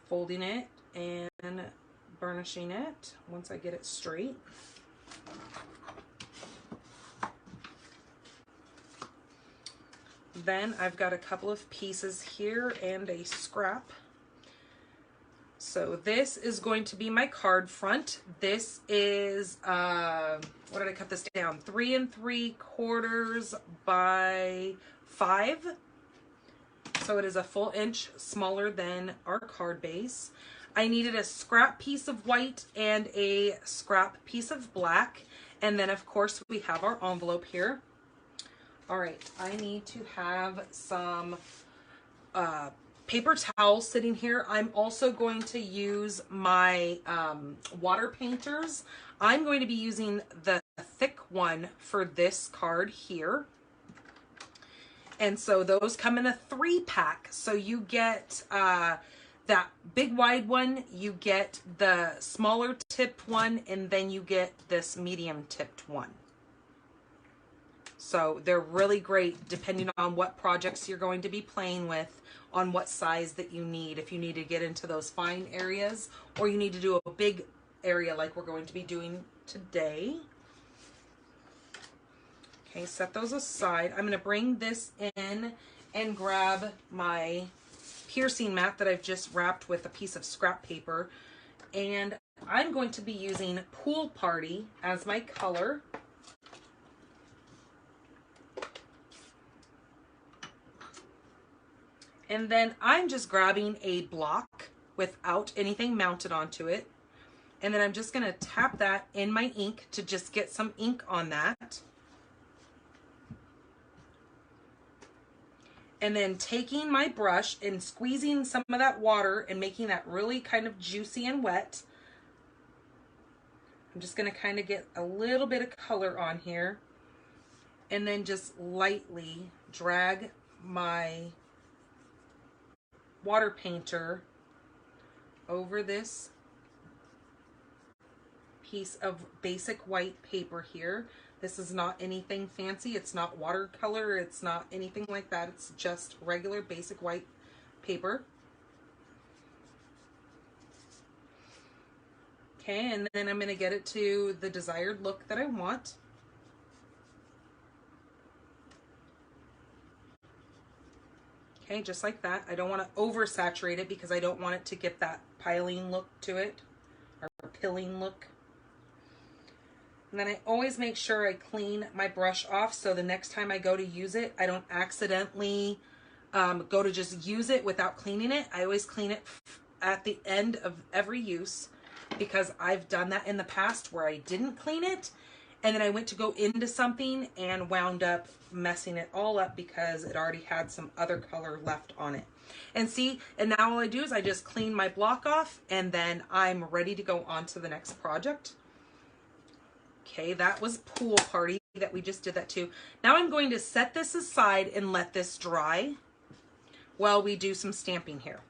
Folding it and burnishing it once I get it straight. Then I've got a couple of pieces here and a scrap. So this is going to be my card front. This is, what did I cut this down? 3 3/4 by 5. So it is a full inch smaller than our card base. I needed a scrap piece of white and a scrap piece of black. And then of course we have our envelope here. All right, I need to have some paper towel sitting here. I'm also going to use my water painters. I'm going to be using the thick one for this card here. And so those come in a 3-pack. So you get that big wide one, you get the smaller tipped one, and then you get this medium tipped one. So they're really great depending on what projects you're going to be playing with, on what size that you need. If you need to get into those fine areas or you need to do a big area like we're going to be doing today. Okay, set those aside. I'm going to bring this in and grab my piercing mat that I've just wrapped with a piece of scrap paper. And I'm going to be using Pool Party as my color. And then I'm just grabbing a block without anything mounted onto it. And then I'm just going to tap that in my ink to just get some ink on that. And then taking my brush and squeezing some of that water and making that really kind of juicy and wet. I'm just going to kind of get a little bit of color on here. And then just lightly drag my water painter over this piece of basic white paper here. This is not anything fancy. It's not watercolor. It's not anything like that. It's just regular basic white paper. Okay, and then I'm going to get it to the desired look that I want. Okay, just like that. I don't want to oversaturate it because I don't want it to get that piling look to it, or pilling look. And then I always make sure I clean my brush off so the next time I go to use it, I don't accidentally go to just use it without cleaning it. I always clean it at the end of every use because I've done that in the past where I didn't clean it. And then I went to go into something and wound up messing it all up because it already had some other color left on it. And see, and now all I do is I just clean my block off and then I'm ready to go on to the next project. Okay, that was Pool Party that we just did that too. Now I'm going to set this aside and let this dry while we do some stamping here.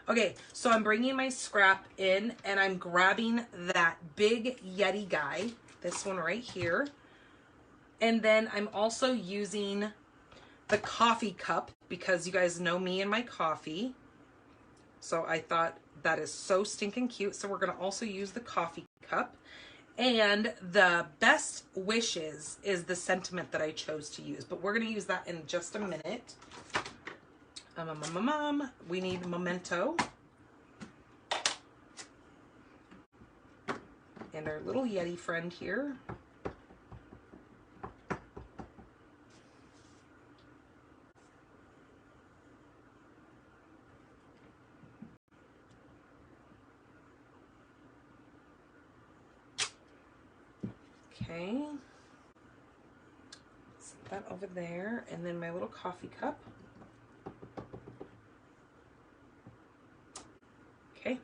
Okay, so I'm bringing my scrap in and I'm grabbing that big Yeti guy, this one right here. And then I'm also using the coffee cup because you guys know me and my coffee. So I thought that is so stinking cute. So we're going to also use the coffee cup. And the best wishes is the sentiment that I chose to use, but we're going to use that in just a minute. We need memento. And our little Yeti friend here. Okay, set that over there, and then my little coffee cup. Okay,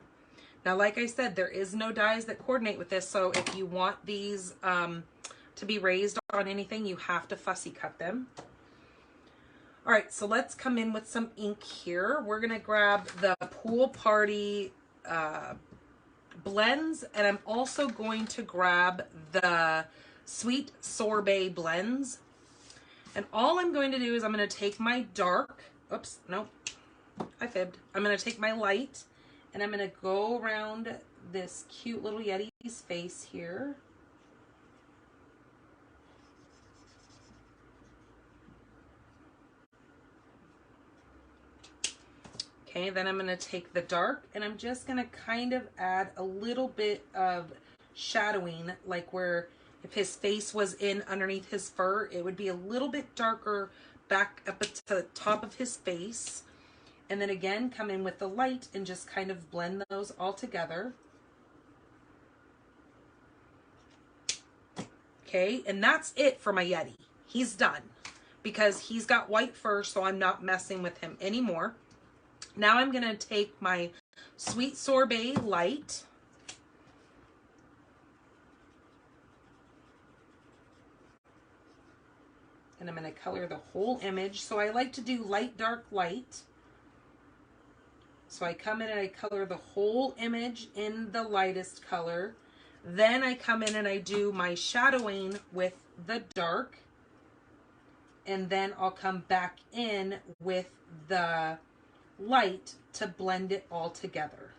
now like I said, there is no dies that coordinate with this, so if you want these to be raised on anything, you have to fussy cut them. All right, so let's come in with some ink here. We're gonna grab the Pool Party blends, and I'm also going to grab the Sweet Sorbet blends. And all I'm going to do is I'm going to take my dark, oops, nope, I fibbed. I'm going to take my light and I'm going to go around this cute little Yeti's face here. Okay, then I'm going to take the dark and I'm just going to kind of add a little bit of shadowing, like where if his face was in underneath his fur, it would be a little bit darker back up to the top of his face. And then again, come in with the light and just kind of blend those all together. Okay, and that's it for my Yeti. He's done because he's got white fur, so I'm not messing with him anymore. Now I'm going to take my Sweet Sorbet light. And I'm going to color the whole image. So I like to do light, dark, light. So I come in and I color the whole image in the lightest color. Then I come in and I do my shadowing with the dark. And then I'll come back in with the light to blend it all together.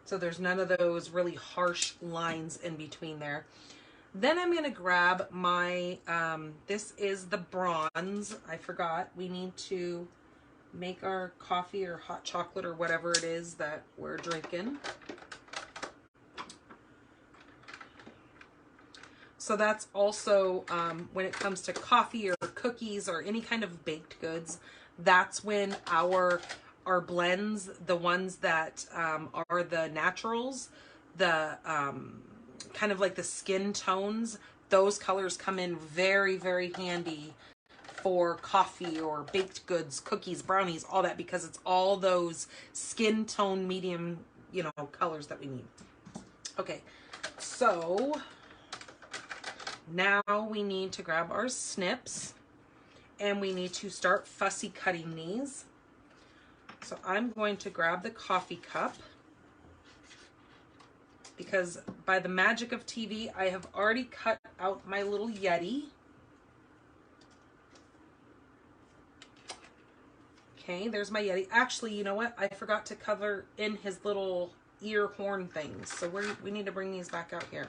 So there's none of those really harsh lines in between there. Then I'm going to grab my, this is the bronze. I forgot. We need to make our coffee or hot chocolate or whatever it is that we're drinking. So that's also when it comes to coffee or cookies or any kind of baked goods, that's when our blends, the ones that are the naturals, the kind of like the skin tones, those colors come in very, very handy for coffee or baked goods, cookies, brownies, all that, because it's all those skin tone medium, you know, colors that we need. Okay, so now we need to grab our snips and we need to start fussy cutting these. So I'm going to grab the coffee cup because by the magic of TV, I have already cut out my little Yeti. Okay, there's my Yeti. Actually, you know what? I forgot to cover in his little ear horn things. So we need to bring these back out here.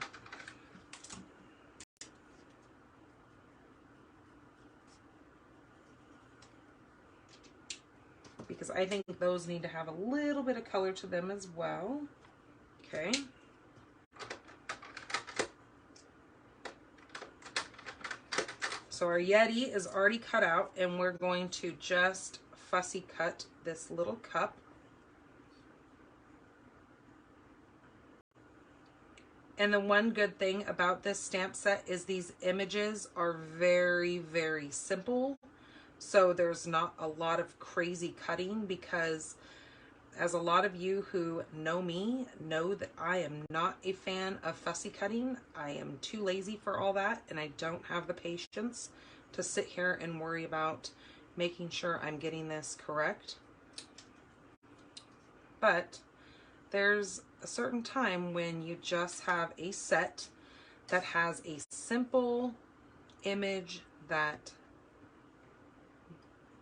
Because I think those need to have a little bit of color to them as well. Okay. So our Yeti is already cut out, and we're going to just fussy cut this little cup. And the one good thing about this stamp set is these images are very, very simple. So there's not a lot of crazy cutting, because as a lot of you who know me know that I am not a fan of fussy cutting. I am too lazy for all that, and I don't have the patience to sit here and worry about making sure I'm getting this correct. But there's a certain time when you just have a set that has a simple image that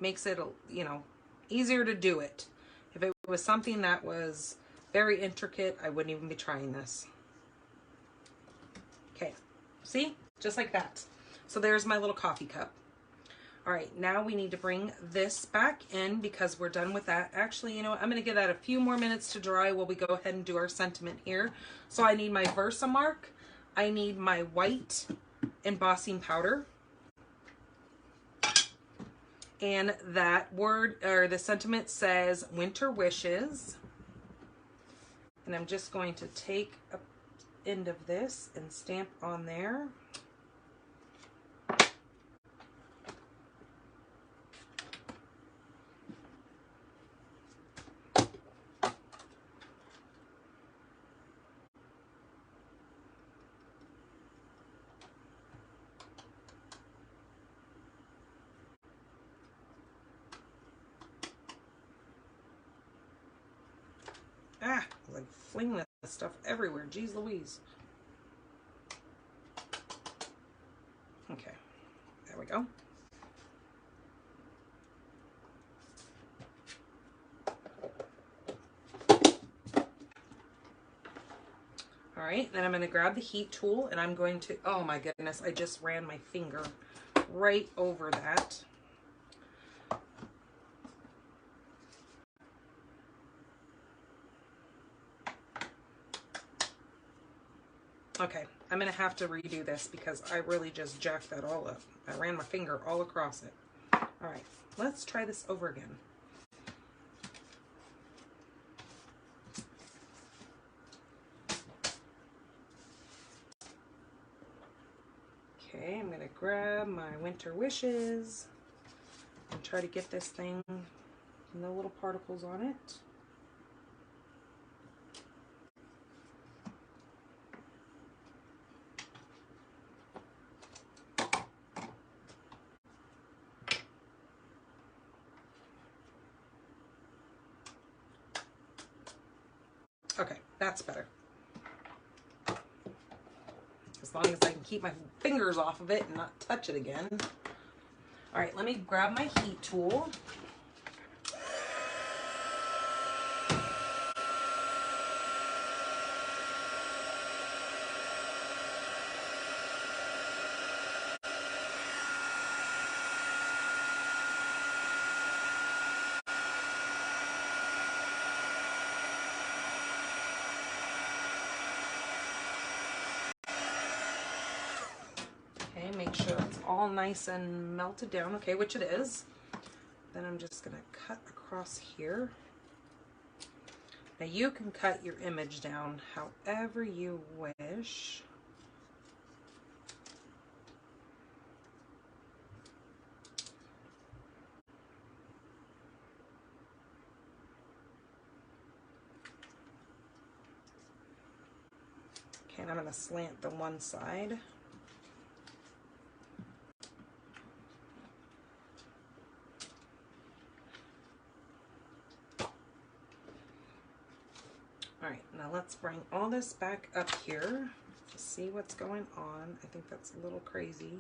makes it, you know, easier to do it. If it was something that was very intricate, I wouldn't even be trying this. Okay, see? Just like that. So there's my little coffee cup. All right, now we need to bring this back in because we're done with that. Actually, you know what? I'm going to give that a few more minutes to dry while we go ahead and do our sentiment here. So I need my Versamark. I need my white embossing powder. And that word, or the sentiment, says Winter Wishes. And I'm just going to take a end of this and stamp on there. Ah, like fling this stuff everywhere. Jeez Louise. Okay, there we go. All right, then I'm going to grab the heat tool and I'm going to, oh my goodness, I just ran my finger right over that. Okay, I'm going to have to redo this because I really just jacked that all up. I ran my finger all across it. All right, let's try this over again. Okay, I'm going to grab my Winter Wishes and try to get this thing, no little particles on it. Okay, that's better. As long as I can keep my fingers off of it and not touch it again. All right, let me grab my heat tool. make sure it's all nice and melted down. Okay, which it is. Then I'm just going to cut across here. Now you can cut your image down however you wish. Okay, and I'm going to slant the one side. All right, now let's bring all this back up here to see what's going on. I think that's a little crazy.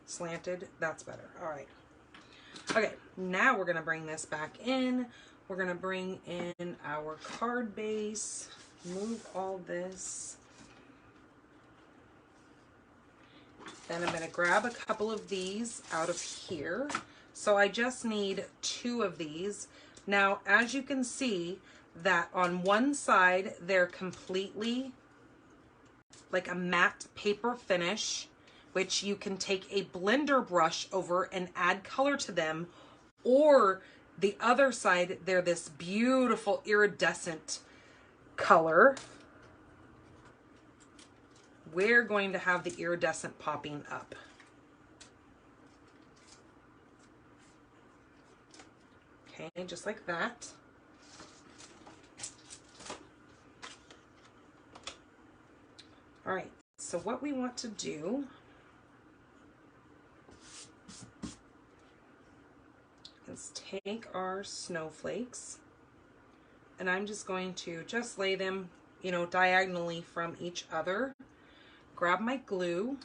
Slanted, that's better. All right. Okay, now we're gonna bring this back in. We're gonna bring in our card base, move all this. Then I'm gonna grab a couple of these out of here. So I just need 2 of these. Now, as you can see, that on one side they're completely like a matte paper finish, which you can take a blender brush over and add color to them, or the other side they're this beautiful iridescent color. We're going to have the iridescent popping up. Okay, just like that. All right, so what we want to do is take our snowflakes, and I'm just going to just lay them, you know, diagonally from each other. Grab my glue.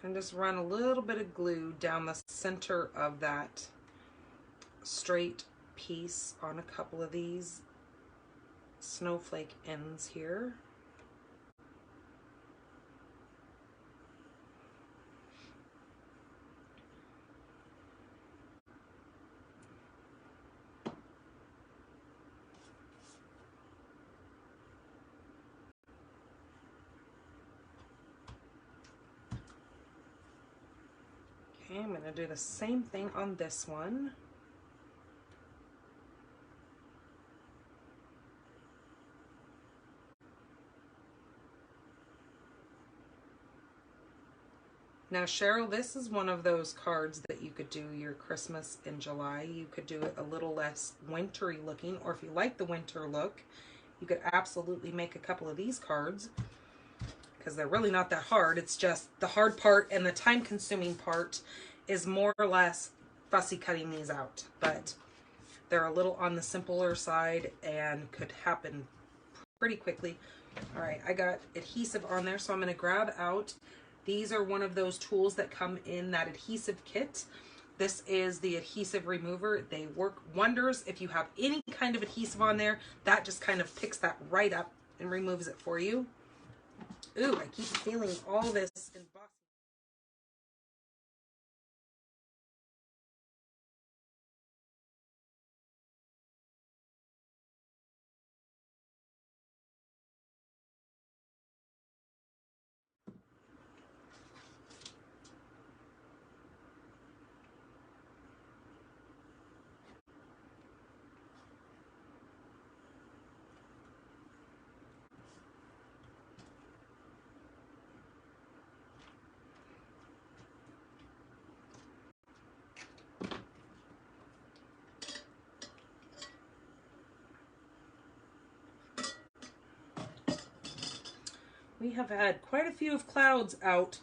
And just run a little bit of glue down the center of that straight piece on a couple of these snowflake ends here. Okay, I'm going to do the same thing on this one. Now, Cheryl, this is one of those cards that you could do your Christmas in July. You could do it a little less wintry looking, or if you like the winter look, you could absolutely make a couple of these cards, because they're really not that hard. It's just the hard part and the time-consuming part is more or less fussy cutting these out, but they're a little on the simpler side and could happen pretty quickly. All right, I got adhesive on there, so I'm going to grab out. These are one of those tools that come in that adhesive kit. This is the adhesive remover. They work wonders. If you have any kind of adhesive on there, that just kind of picks that right up and removes it for you. Ooh, I keep feeling all this embossing. We have had quite a few of clouds out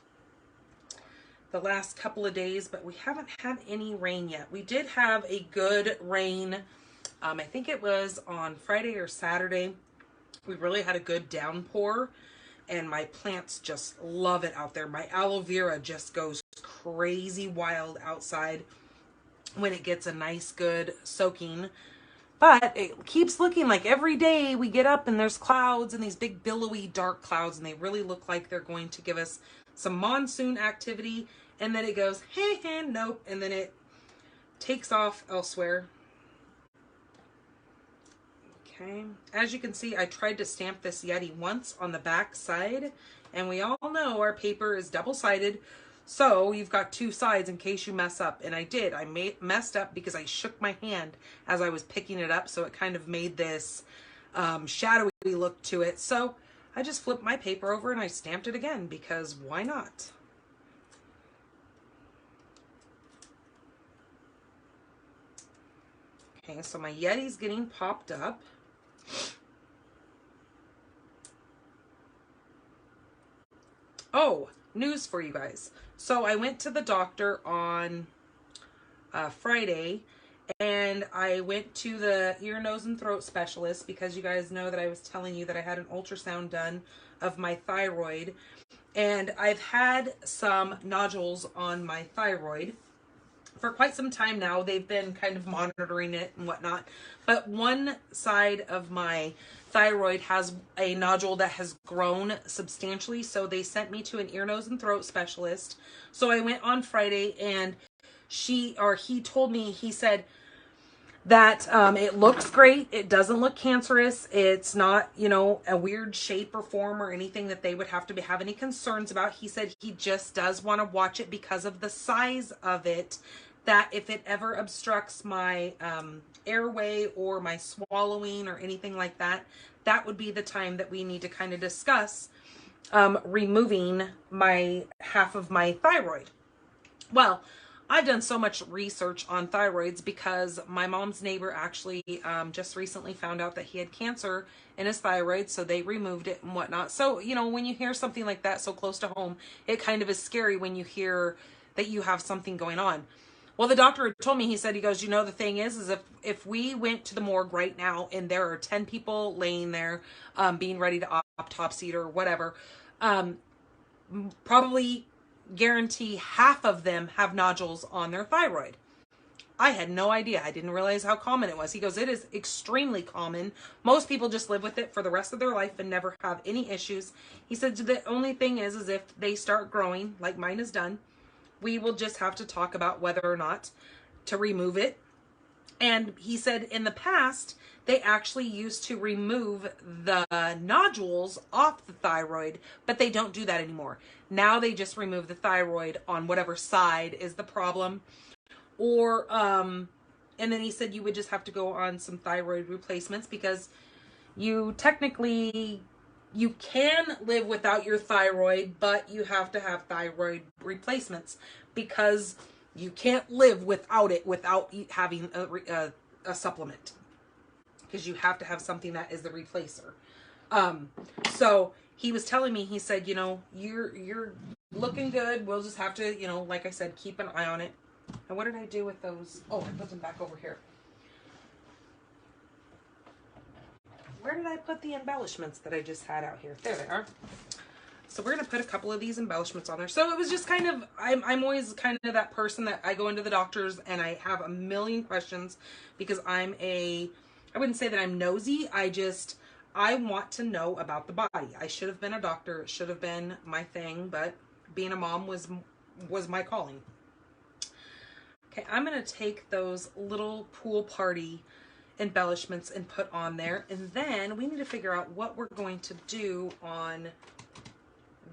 the last couple of days, but we haven't had any rain yet. We did have a good rain. I think it was on Friday or Saturday. We really had a good downpour, and my plants just love it out there. My aloe vera just goes crazy wild outside when it gets a nice good soaking. But it keeps looking like every day we get up and there's clouds and these big billowy dark clouds, and they really look like they're going to give us some monsoon activity, and then it goes, hey, nope, and then it takes off elsewhere. Okay, as you can see, I tried to stamp this Yeti once on the back side, and we all know our paper is double-sided, so you've got two sides in case you mess up, and I did. I messed up because I shook my hand as I was picking it up, so it kind of made this shadowy look to it. So I just flipped my paper over and I stamped it again, because why not? Okay, so my Yeti's getting popped up. Oh, news for you guys. So I went to the doctor on Friday, and I went to the ear, nose, and throat specialist because you guys know that I was telling you that I had an ultrasound done of my thyroid, and I've had some nodules on my thyroid for quite some time now. They've been kind of monitoring it and whatnot, but one side of my thyroid has a nodule that has grown substantially, so they sent me to an ear, nose, and throat specialist. So I went on Friday, and he told me, he said that it looks great. It doesn't look cancerous. It's not, you know, a weird shape or form or anything that they would have to have any concerns about. He said he just does want to watch it because of the size of it, that if it ever obstructs my airway or my swallowing or anything like that, that would be the time that we need to kind of discuss removing my half of my thyroid. Well, I've done so much research on thyroids because my mom's neighbor actually just recently found out that he had cancer in his thyroid, so they removed it and whatnot. So, you know, when you hear something like that so close to home, it kind of is scary when you hear that you have something going on. Well, the doctor told me, he said, he goes, you know, the thing is if we went to the morgue right now and there are 10 people laying there being ready to autopsy or whatever, probably guarantee half of them have nodules on their thyroid. I had no idea. I didn't realize how common it was. He goes, it is extremely common. Most people just live with it for the rest of their life and never have any issues. He said the only thing is if they start growing, like mine is done, we will just have to talk about whether or not to remove it. And he said in the past, they actually used to remove the nodules off the thyroid, but they don't do that anymore. Now they just remove the thyroid on whatever side is the problem. Or, and then he said you would just have to go on some thyroid replacements because you technically, you can live without your thyroid, but you have to have thyroid replacements because you can't live without it without having a supplement, because you have to have something that is the replacer. So he was telling me, he said, you know, you're looking good. We'll just have to, you know, like I said, keep an eye on it. And what did I do with those? Oh, I put them back over here. Where did I put the embellishments that I just had out here? There they are. So we're going to put a couple of these embellishments on there. So it was just kind of, I'm always kind of that person that I go into the doctors and I have a million questions because I wouldn't say that I'm nosy. I want to know about the body. I should have been a doctor. It should have been my thing, but being a mom was my calling. Okay, I'm going to take those little pool party embellishments and put on there. And then we need to figure out what we're going to do on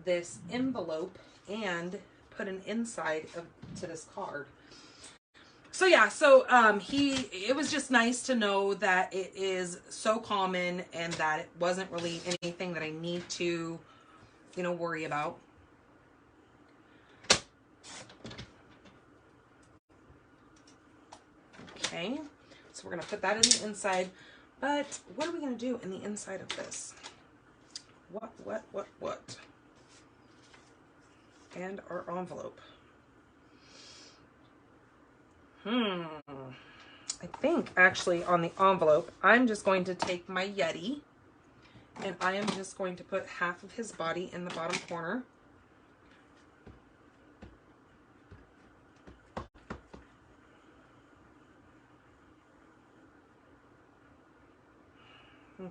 this envelope and put an inside to this card. So yeah, so it was just nice to know that it is so common and that it wasn't really anything that I need to, you know, worry about. Okay, so we're gonna put that in the inside, but what are we gonna do in the inside of this? What? And our envelope. I think actually on the envelope, I'm just going to take my Yeti and I am just going to put half of his body in the bottom corner.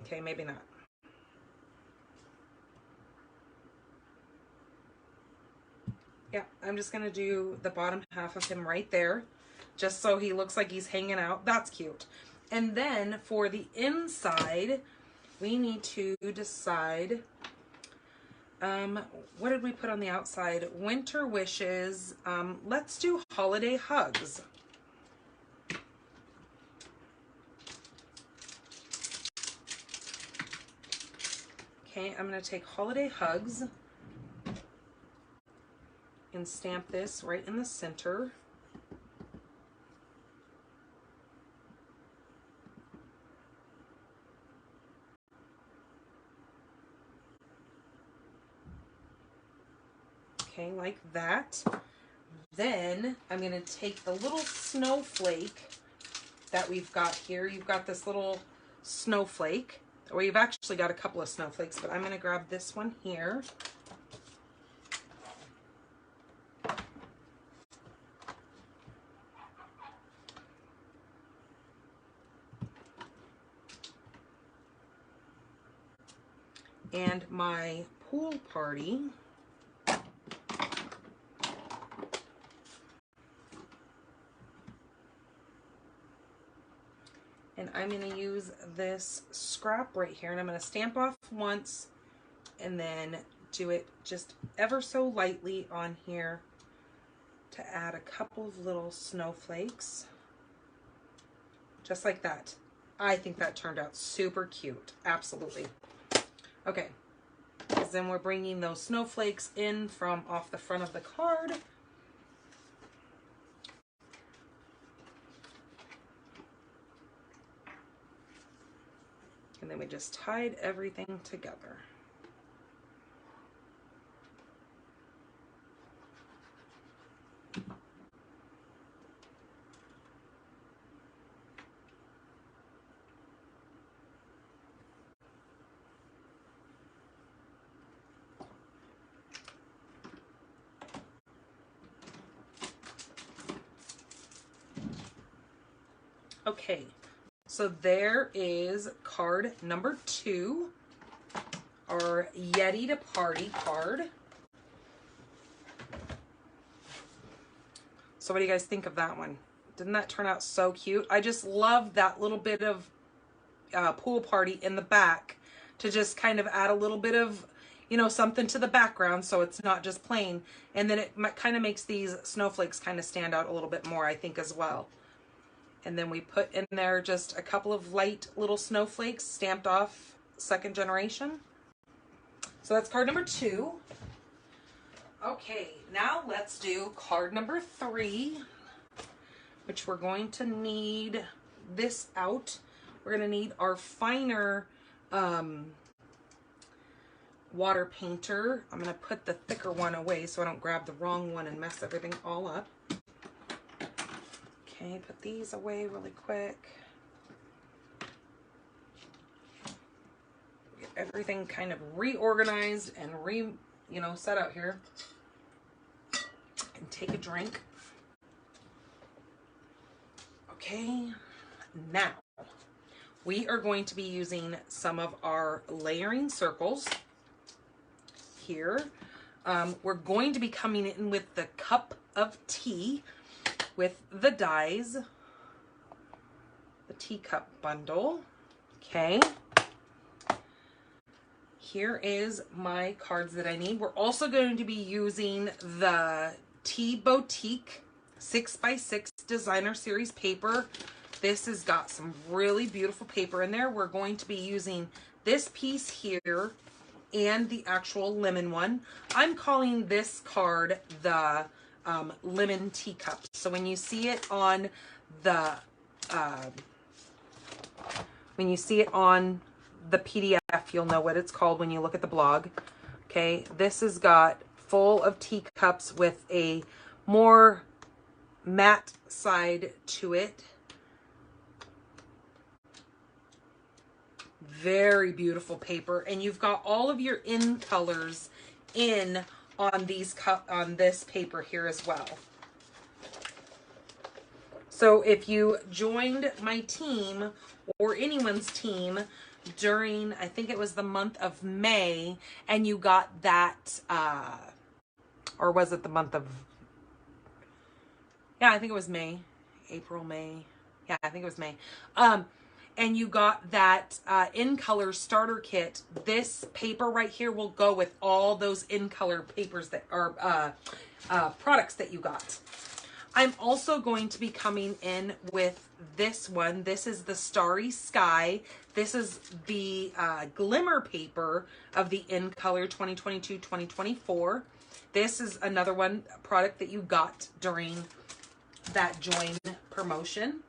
Okay, maybe not. Yeah, I'm just going to do the bottom half of him right there, just so he looks like he's hanging out. That's cute. And then for the inside, we need to decide, what did we put on the outside? Winter wishes. Let's do holiday hugs. Okay, I'm going to take holiday hugs and stamp this right in the center. Okay, like that. Then I'm going to take the little snowflake that we've got here. You've got this little snowflake, or you've actually got a couple of snowflakes, but I'm going to grab this one here. And my pool party. And I'm going to use this scrap right here, and I'm going to stamp off once and then do it just ever so lightly on here to add a couple of little snowflakes. Just like that. I think that turned out super cute. Absolutely. Okay, because then we're bringing those snowflakes in from off the front of the card. And then we just tied everything together. Okay, so there is card number 2, our Yeti to Party card. So what do you guys think of that one? Didn't that turn out so cute? I just love that little bit of pool party in the back to just kind of add a little bit of, you know, something to the background so it's not just plain. And then it kind of makes these snowflakes kind of stand out a little bit more, I think, as well. And then we put in there just a couple of light little snowflakes stamped off 2nd generation. So that's card number 2. Okay, now let's do card number 3, which we're going to need this out. We're going to need our finer water painter. I'm going to put the thicker one away so I don't grab the wrong one and mess everything all up. Okay, put these away really quick. Get everything kind of reorganized and set out here. And take a drink. Okay, now we are going to be using some of our layering circles here. We're going to be coming in with the cup of tea with the dies, the Teacup bundle. Okay. Here is my cards that I need. We're also going to be using the Tea Boutique 6x6 designer series paper. This has got some really beautiful paper in there. We're going to be using this piece here and the actual lemon one. I'm calling this card the lemon teacup. So when you see it on the PDF, you'll know what it's called when you look at the blog. Okay, this has got full of teacups with a more matte side to it. Very beautiful paper, and you've got all of your in colors in on this paper here as well. So if you joined my team or anyone's team during, I think it was the month of May, and you got that, or was it the month of, yeah, I think it was May, April, May. Yeah, I think it was May. And you got that in color starter kit. This paper right here will go with all those in color papers that are products that you got. I'm also going to be coming in with this one. This is the Starry Sky. This is the glimmer paper of the in color 2022-2024. This is another one product that you got during that join promotion.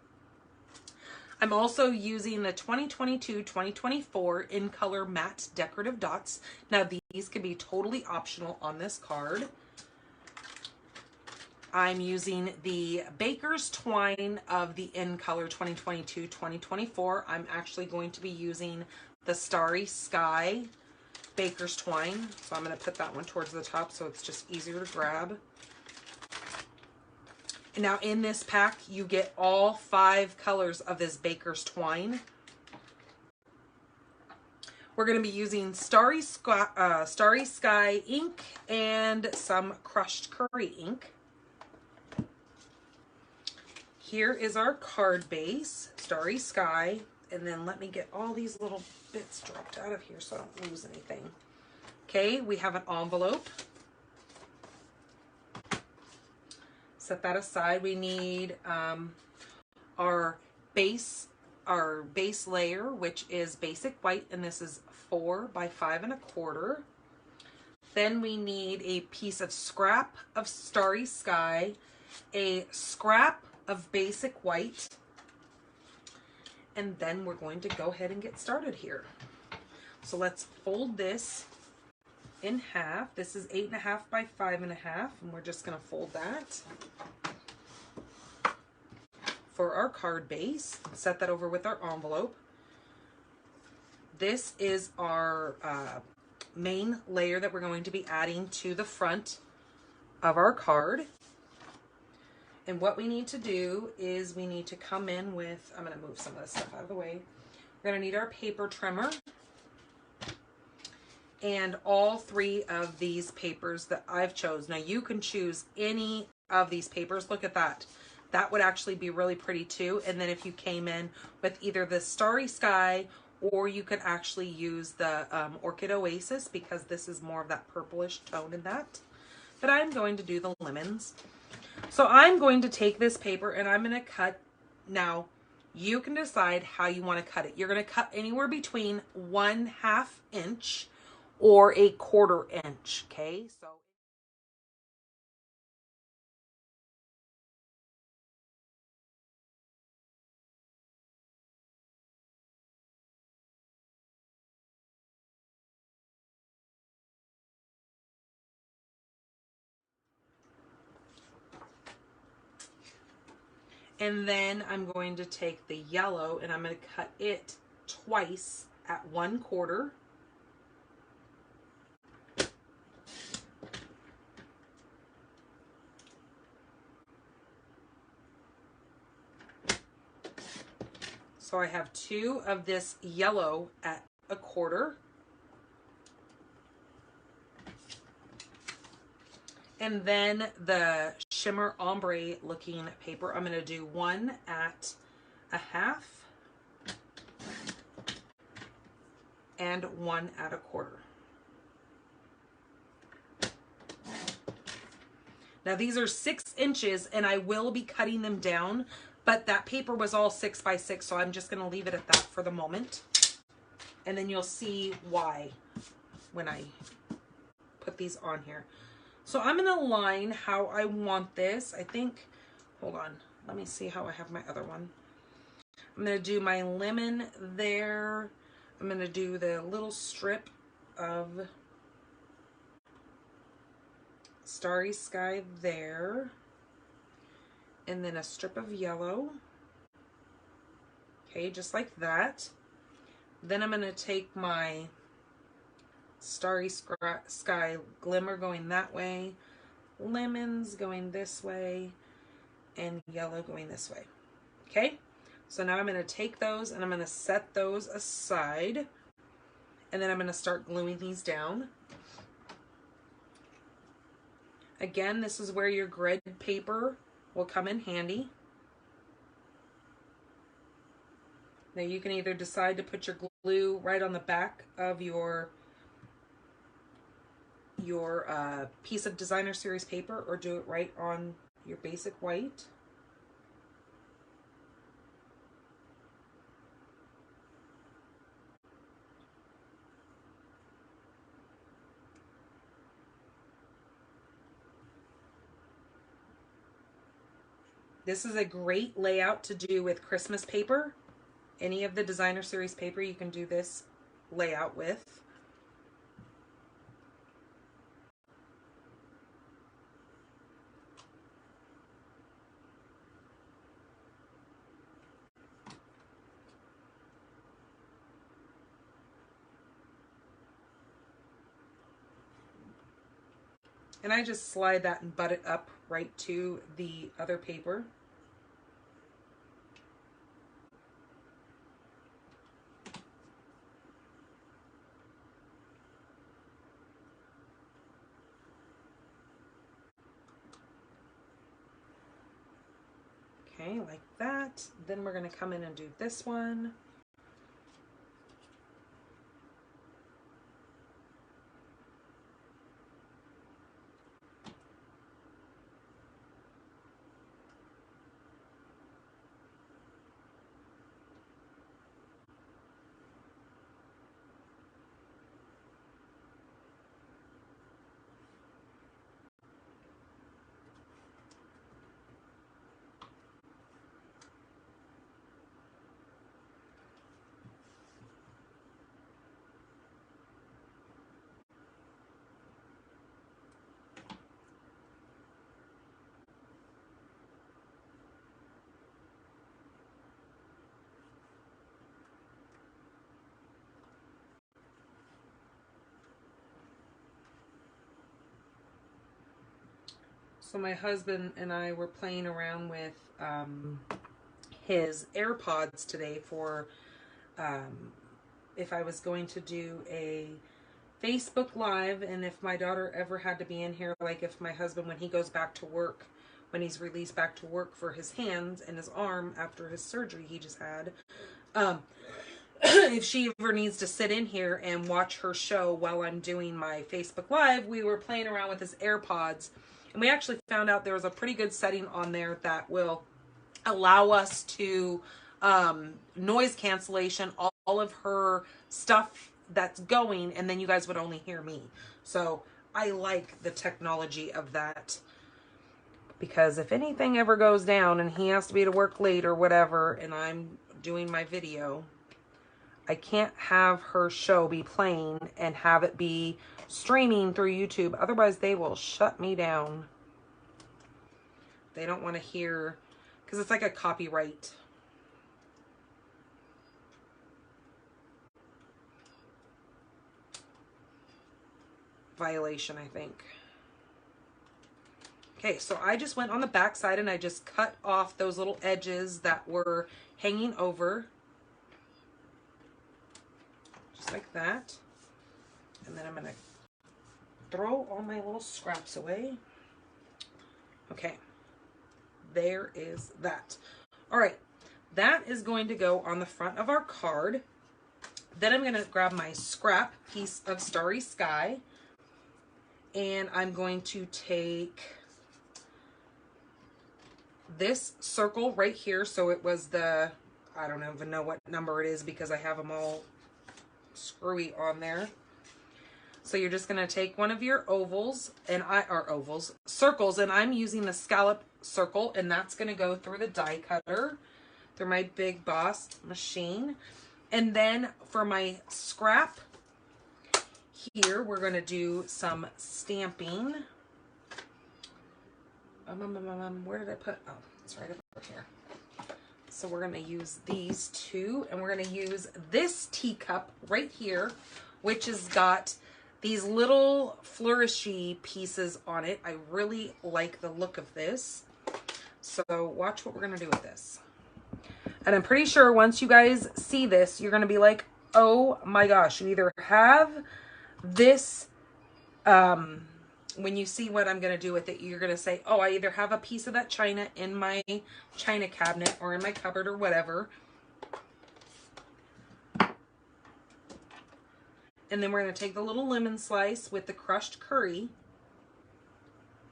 I'm also using the 2022-2024 in color matte decorative dots. Now these can be totally optional on this card. I'm using the Baker's Twine of the in color 2022-2024. I'm actually going to be using the Starry Sky Baker's Twine. So I'm going to put that one towards the top so it's just easier to grab. And now in this pack, you get all 5 colors of this Baker's Twine. We're going to be using Starry Sky ink and some crushed curry ink. Here is our card base, Starry Sky. And then let me get all these little bits dropped out of here so I don't lose anything. Okay, we have an envelope. Set that aside. We need our base layer, which is basic white, and this is 4 by 5 1/4. Then we need a piece of scrap of Starry Sky, a scrap of basic white, and then we're going to go ahead and get started here. So let's fold this in half. This is 8.5 by 5.5, and we're just going to fold that for our card base. Set that over with our envelope. This is our main layer that we're going to be adding to the front of our card. And what we need to do is we need to come in with, I'm going to move some of this stuff out of the way. We're going to need our paper trimmer and all 3 of these papers that I've chose. Now you can choose any of these papers. Look at that. That would actually be really pretty too. And then if you came in with either the Starry Sky, or you could actually use the Orchid Oasis, because this is more of that purplish tone in that. But I'm going to do the lemons. So I'm going to take this paper and I'm going to cut. Now you can decide how you want to cut it. You're going to cut anywhere between 1/2 inch or 1/4 inch. Okay, so and then I'm going to take the yellow and I'm going to cut it twice at 1/4. So I have 2 of this yellow at 1/4. And then the shimmer ombre looking paper, I'm going to do 1 at 1/2 and 1 at 1/4. Now these are 6 inches and I will be cutting them down, but that paper was all 6 by 6, so I'm just going to leave it at that for the moment. And then you'll see why when I put these on here. So I'm going to line how I want this. I think, hold on, let me see how I have my other one. I'm going to do my lemon there. I'm going to do the little strip of Starry Sky there. And then a strip of yellow. Okay, just like that. Then I'm going to take my Starry Sky glimmer going that way, lemons going this way, and yellow going this way. Okay, so now I'm going to take those and I'm going to set those aside, and then I'm going to start gluing these down. Again, this is where your grid paper will come in handy. Now you can either decide to put your glue right on the back of your piece of designer series paper, or do it right on your basic white. This is a great layout to do with Christmas paper. Any of the designer series paper you can do this layout with. And I just slide that and butt it up right to the other paper. Okay, like that. Then we're going to come in and do this one. So my husband and I were playing around with his AirPods today for if I was going to do a Facebook Live, and if my daughter ever had to be in here, like if my husband, when he goes back to work, when he's released back to work for his hands and his arm after his surgery he just had, if she ever needs to sit in here and watch her show while I'm doing my Facebook Live, we were playing around with his AirPods. And we actually found out there was a pretty good setting on there that will allow us to noise cancellation all of her stuff that's going, and then you guys would only hear me. So I like the technology of that, because if anything ever goes down and he has to be to work late or whatever, and I'm doing my video, I can't have her show be playing and have it be streaming through YouTube. Otherwise, they will shut me down. They don't want to hear, because it's like a copyright violation, I think. Okay, so I just went on the back side and I just cut off those little edges that were hanging over. Just like that. And then I'm going to throw all my little scraps away. Okay, there is that. All right, that is going to go on the front of our card. Then I'm going to grab my scrap piece of Starry Sky, and I'm going to take this circle right here. So it was the, I don't even know what number it is because I have them all screwy on there. So you're just going to take one of your circles, and I'm using the scallop circle, and that's going to go through the die cutter, through my Big Boss machine. And then for my scrap here, we're going to do some stamping. Where did I put? Oh, it's right over here. So we're going to use these two, and we're going to use this teacup right here, which has got these little flourishy pieces on it. I really like the look of this. So watch what we're going to do with this. And I'm pretty sure once you guys see this, you're going to be like, oh my gosh, you either have this, when you see what I'm going to do with it, you're going to say, oh, I either have a piece of that china in my china cabinet or in my cupboard or whatever. And then we're going to take the little lemon slice with the crushed curry.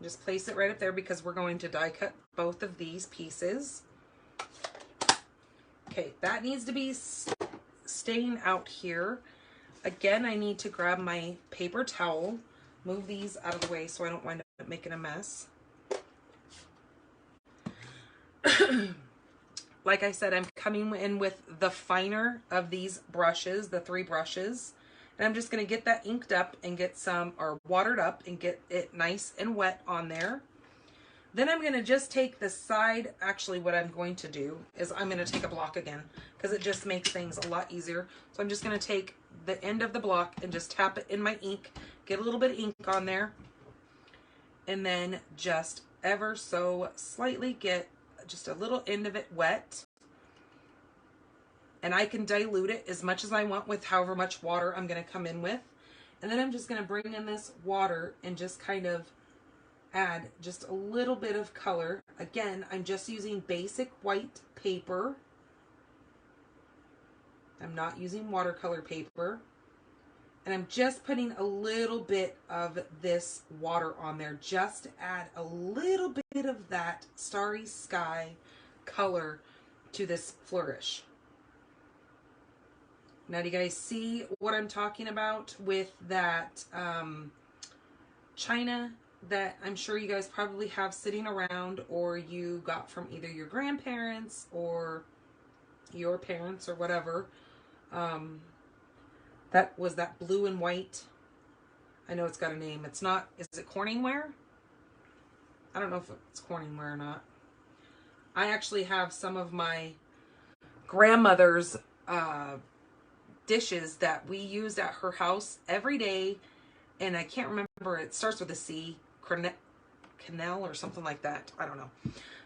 Just place it right up there because we're going to die cut both of these pieces. Okay, that needs to be staying out here. Again, I need to grab my paper towel, move these out of the way so I don't wind up making a mess. Like I said, I'm coming in with the finer of these brushes, the 3 brushes. And I'm just going to get that inked up and get some, or watered up and get it nice and wet on there. Then I'm going to just take the side. Actually, what I'm going to do is I'm going to take a block again because it just makes things a lot easier. So I'm just going to take the end of the block and just tap it in my ink, get a little bit of ink on there, and then just ever so slightly get just a little end of it wet. And I can dilute it as much as I want with however much water I'm going to come in with. And then I'm just going to bring in this water and just kind of add just a little bit of color. Again, I'm just using basic white paper. I'm not using watercolor paper. And I'm just putting a little bit of this water on there just to add a little bit of that starry sky color to this flourish. Now, do you guys see what I'm talking about with that china that I'm sure you guys probably have sitting around, or you got from either your grandparents or your parents or whatever? That was that blue and white. I know it's got a name. It's not, is it Corningware? I don't know if it's Corningware or not. I actually have some of my grandmother's dishes that we used at her house every day, and I can't remember, it starts with a C, Canal or something like that, I don't know,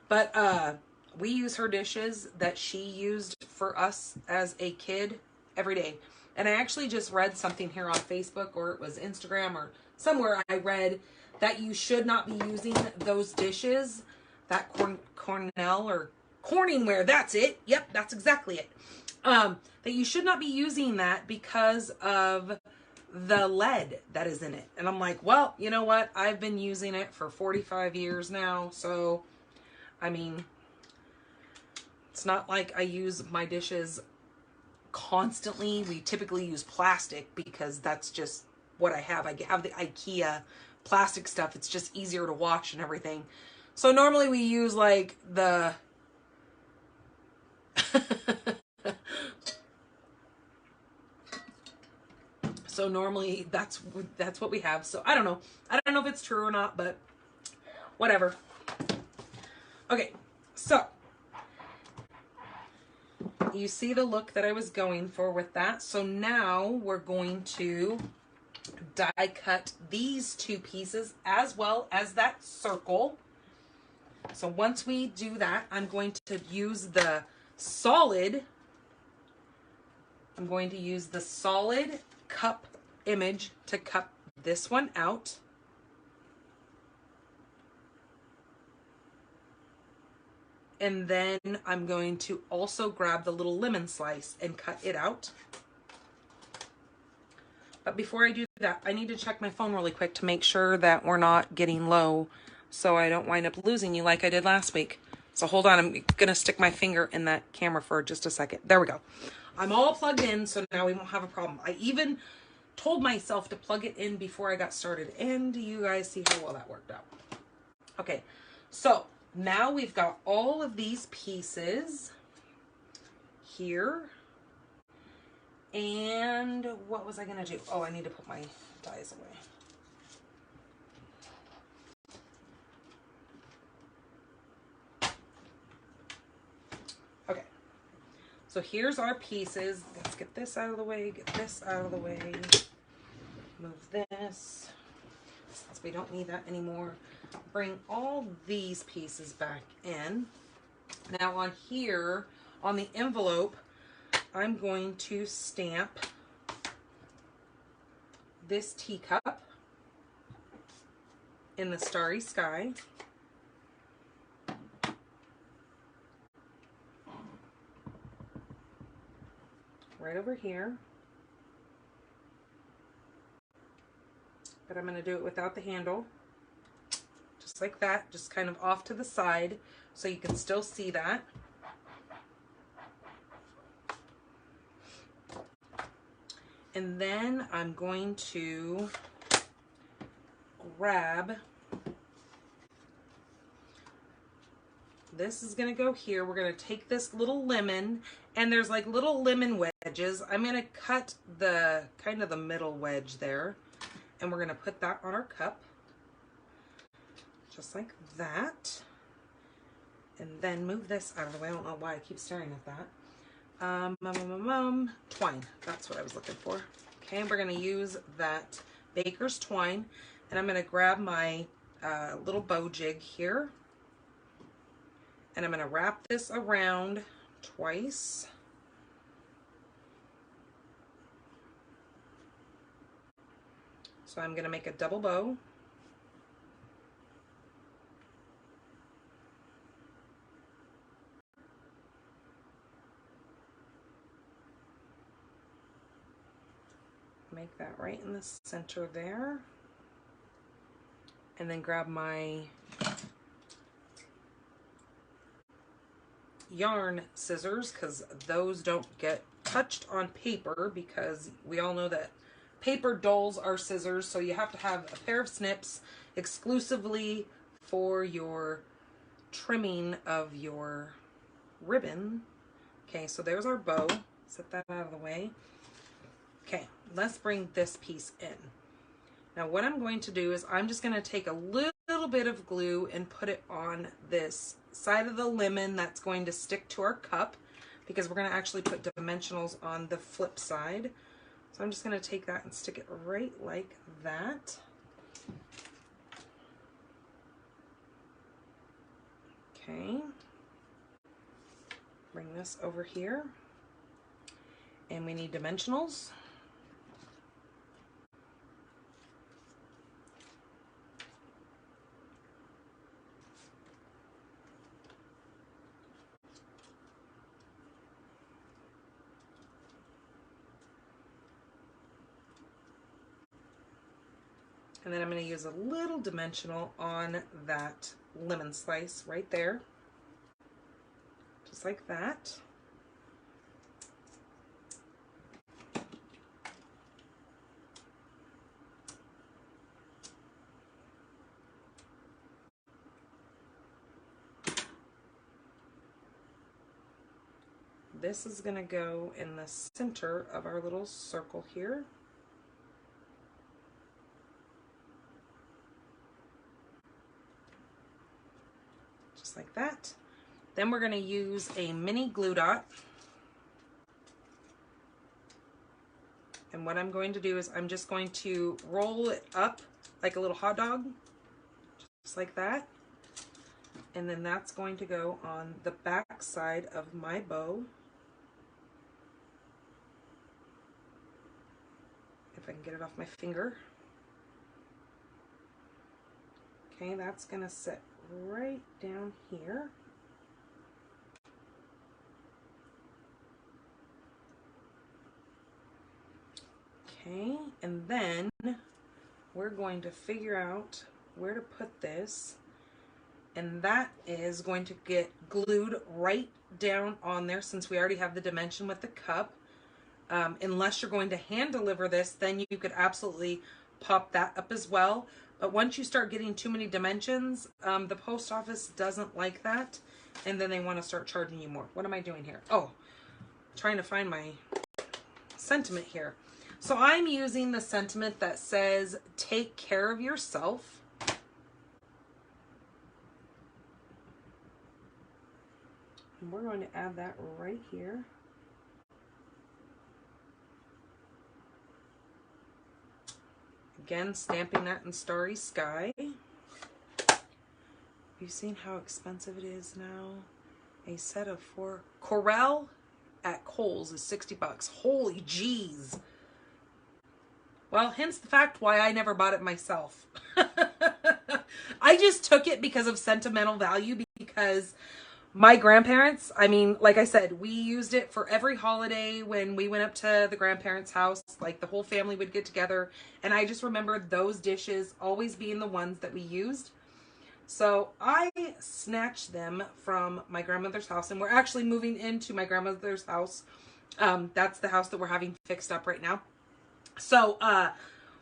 but we use her dishes that she used for us as a kid every day. And I actually just read something here on Facebook, or it was Instagram or somewhere, I read that you should not be using those dishes, that Cornell or Corningware, that's it, yep, that's exactly it. That you should not be using that because of the lead that is in it. And I'm like, well, you know what? I've been using it for 45 years now. So, I mean, it's not like I use my dishes constantly. We typically use plastic because that's just what I have. I have the IKEA plastic stuff. It's just easier to wash and everything. So normally we use like the so normally that's what we have. So I don't know. I don't know if it's true or not, but whatever. Okay, so you see the look that I was going for with that. So now we're going to die cut these 2 pieces as well as that circle. So once we do that, I'm going to use the solid. I'm going to use the solid cup image to cut this one out. And then I'm going to also grab the little lemon slice and cut it out. But before I do that, I need to check my phone really quick to make sure that we're not getting low so I don't wind up losing you like I did last week. So hold on, I'm going to stick my finger in that camera for just a second. There we go. I'm all plugged in, so now we won't have a problem. I even told myself to plug it in before I got started, and you guys see how well that worked out. Okay, so now we've got all of these pieces here. And what was I going to do? Oh, I need to put my dies away. Okay, so here's our pieces. Let's get this out of the way, get this out of the way. Move this, since we don't need that anymore. Bring all these pieces back in. Now on here, on the envelope, I'm going to stamp this teacup in the starry sky. Right over here. but I'm going to do it without the handle. Just like that, just kind of off to the side so you can still see that. And then I'm going to grab, this is going to go here. We're going to take this little lemon, and there's like little lemon wedges. I'm going to cut the kind of the middle wedge there, and we're going to put that on our cup. Just like that. And then move this out of the way. I don't know why I keep staring at that. Twine. That's what I was looking for. Okay, we're going to use that baker's twine. And I'm going to grab my little bow jig here. And I'm going to wrap this around twice. So I'm going to make a double bow. Make that right in the center there. And then grab my yarn scissors, because those don't get touched on paper, because we all know that paper dulls our scissors, so you have to have a pair of snips exclusively for your trimming of your ribbon. Okay, so there's our bow. Set that out of the way. Okay, let's bring this piece in. Now what I'm going to do is I'm just going to take a little bit of glue and put it on this side of the lemon that's going to stick to our cup, because we're going to actually put dimensionals on the flip side. So I'm just going to take that and stick it right like that. Okay. Bring this over here. And we need dimensionals. And then I'm going to use a little dimensional on that lemon slice right there. Just like that. This is going to go in the center of our little circle here. Just like that. Then we're going to use a mini glue dot. And what I'm going to do is I'm just going to roll it up like a little hot dog. Just like that. And then that's going to go on the back side of my bow. If I can get it off my finger. Okay, that's going to sit right down here. Okay, and then we're going to figure out where to put this, and that is going to get glued right down on there, since we already have the dimension with the cup. Unless you're going to hand deliver this, then you could absolutely pop that up as well. But once you start getting too many dimensions, the post office doesn't like that, and then they want to start charging you more. What am I doing here? Oh, trying to find my sentiment here. So I'm using the sentiment that says, take care of yourself. And we're going to add that right here. Again, Stamping that in Starry Sky. Have you seen how expensive it is now? A set of 4 Corel at Kohl's is 60 bucks. Holy jeez. Well, hence the fact why I never bought it myself. I just took it because of sentimental value, because My grandparents, I mean, like I said, we used it for every holiday when we went up to the grandparents' house. Like the whole family would get together. And I just remember those dishes always being the ones that we used. So I snatched them from my grandmother's house, and we're actually moving into my grandmother's house. That's the house that we're having fixed up right now. So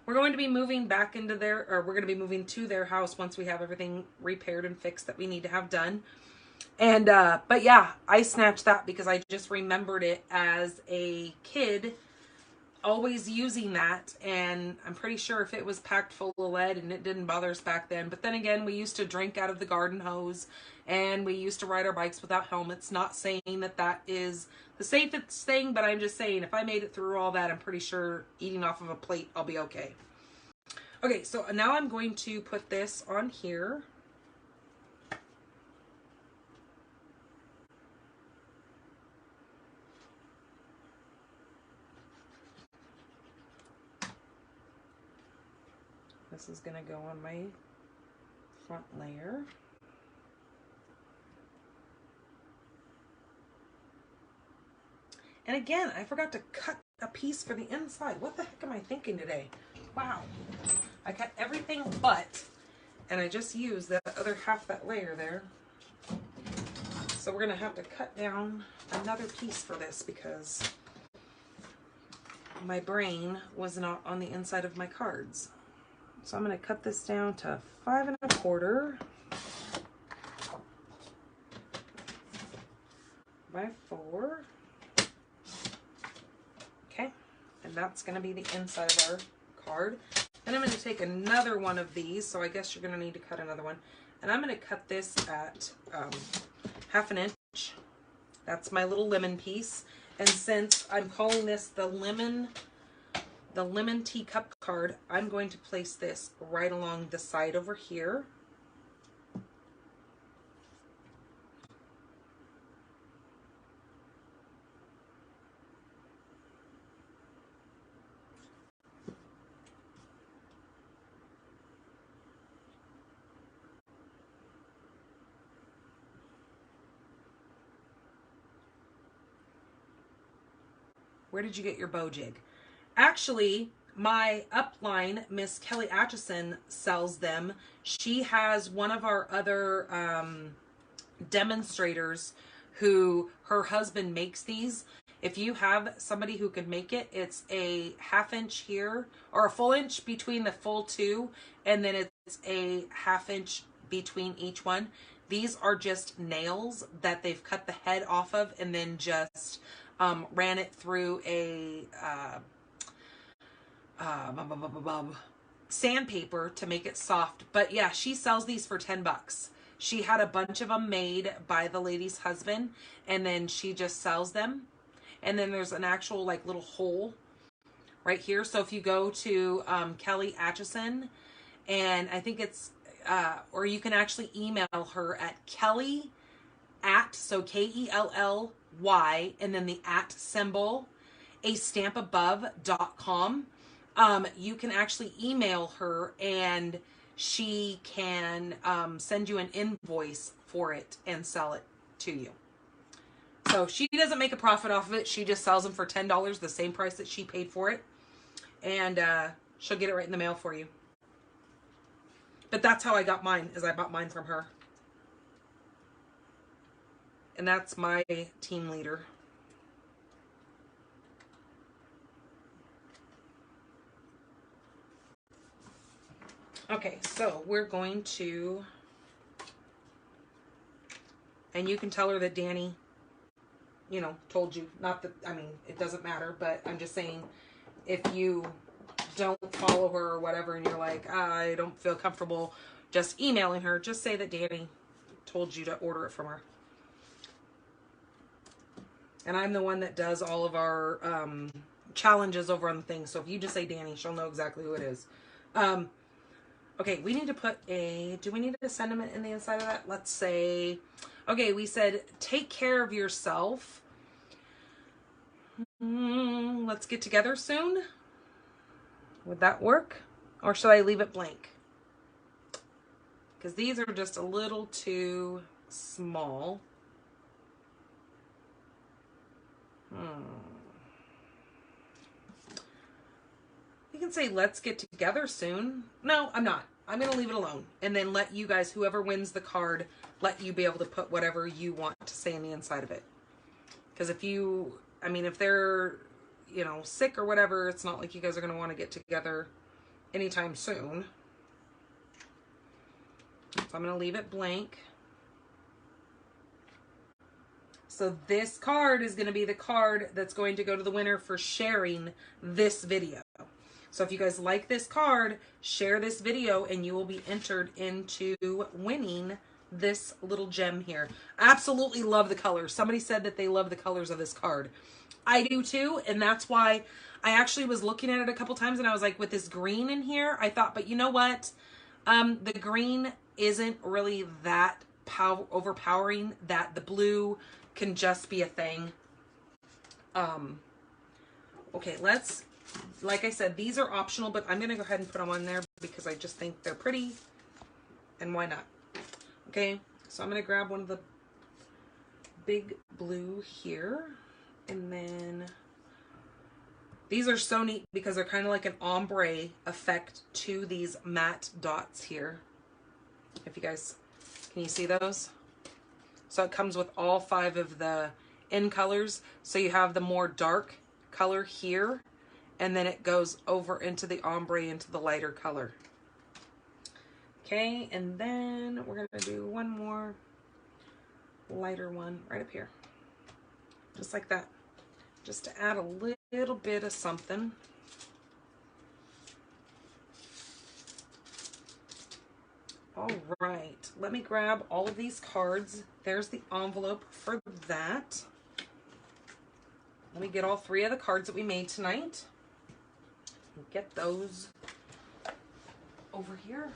we're going to be moving back into we're going to be moving to their house once we have everything repaired and fixed that we need to have done. And, but yeah, I snatched that because I just remembered it as a kid always using that. And I'm pretty sure if it was packed full of lead and it didn't bother us back then. But then again, we used to drink out of the garden hose and we used to ride our bikes without helmets. Not saying that that is the safest thing, but I'm just saying if I made it through all that, I'm pretty sure eating off of a plate, I'll be okay. Okay, so now I'm going to put this on here. This is going to go on my front layer. And again, I forgot to cut a piece for the inside. What the heck am I thinking today? Wow. I cut everything but, and I just used that other half that layer there. So we're going to have to cut down another piece for this because my brain was not on the inside of my cards. So I'm going to cut this down to 5 1/4 by 4. Okay, and that's going to be the inside of our card. Then I'm going to take another one of these, so I guess you're going to need to cut another one. And I'm going to cut this at 1/2 inch. That's my little lemon piece. And since I'm calling this the lemon teacup card, I'm going to place this right along the side over here. Where did you get your bow jig? Actually, my upline, Miss Kelly Atchison, sells them. She has one of our other demonstrators who her husband makes these. If you have somebody who can make it, it's a 1/2 inch here, or a full inch between the full two, and then it's a 1/2 inch between each one. These are just nails that they've cut the head off of and then just ran it through a sandpaper to make it soft. But yeah, she sells these for $10. She had a bunch of them made by the lady's husband, and then she just sells them. And then there's an actual like little hole right here. So if you go to Kelly Atchison, and I think it's or you can actually email her at Kelly at, so KELLY, and then the at symbol, astampabove.com. You can actually email her and she can send you an invoice for it and sell it to you. So she doesn't make a profit off of it. She just sells them for $10, the same price that she paid for it. And she'll get it right in the mail for you. But that's how I got mine, is I bought mine from her. And that's my team leader. Okay, so we're going to, and you can tell her that Danny, you know, told you. Not that, I mean, it doesn't matter, but I'm just saying, if you don't follow her or whatever and you're like, I don't feel comfortable just emailing her, just say that Danny told you to order it from her. And I'm the one that does all of our challenges over on the thing. So if you just say Danny, she'll know exactly who it is. Okay, we need to put a, do we need a sentiment in the inside of that? Let's say, okay, we said, take care of yourself. Let's get together soon. Would that work? Or should I leave it blank? Because these are just a little too small. You can say, let's get together soon. No, I'm not. I'm going to leave it alone. And then let you guys, whoever wins the card, let you be able to put whatever you want to say in the inside of it. Because if you, I mean, if they're, you know, sick or whatever, it's not like you guys are going to want to get together anytime soon. So I'm going to leave it blank. So this card is going to be the card that's going to go to the winner for sharing this video. So if you guys like this card, share this video and you will be entered into winning this little gem here. Absolutely love the colors. Somebody said that they love the colors of this card. I do too, and that's why I actually was looking at it a couple times and I was like, with this green in here, I thought, but you know what? The green isn't really that overpowering, that the blue can just be a thing. Okay, let's, like I said, these are optional, but I'm going to go ahead and put them on there because I just think they're pretty, and why not? Okay, so I'm going to grab one of the big blue here, and then these are so neat because they're kind of like an ombre effect to these matte dots here. If you guys, can you see those? So it comes with all 5 of the in colors. So you have the more dark color here, and then it goes over into the ombre, into the lighter color. Okay, and then we're gonna do one more lighter one right up here. Just like that. Just to add a little bit of something. All right, let me grab all of these cards. There's the envelope for that. Let me get all 3 of the cards that we made tonight. Get those over here.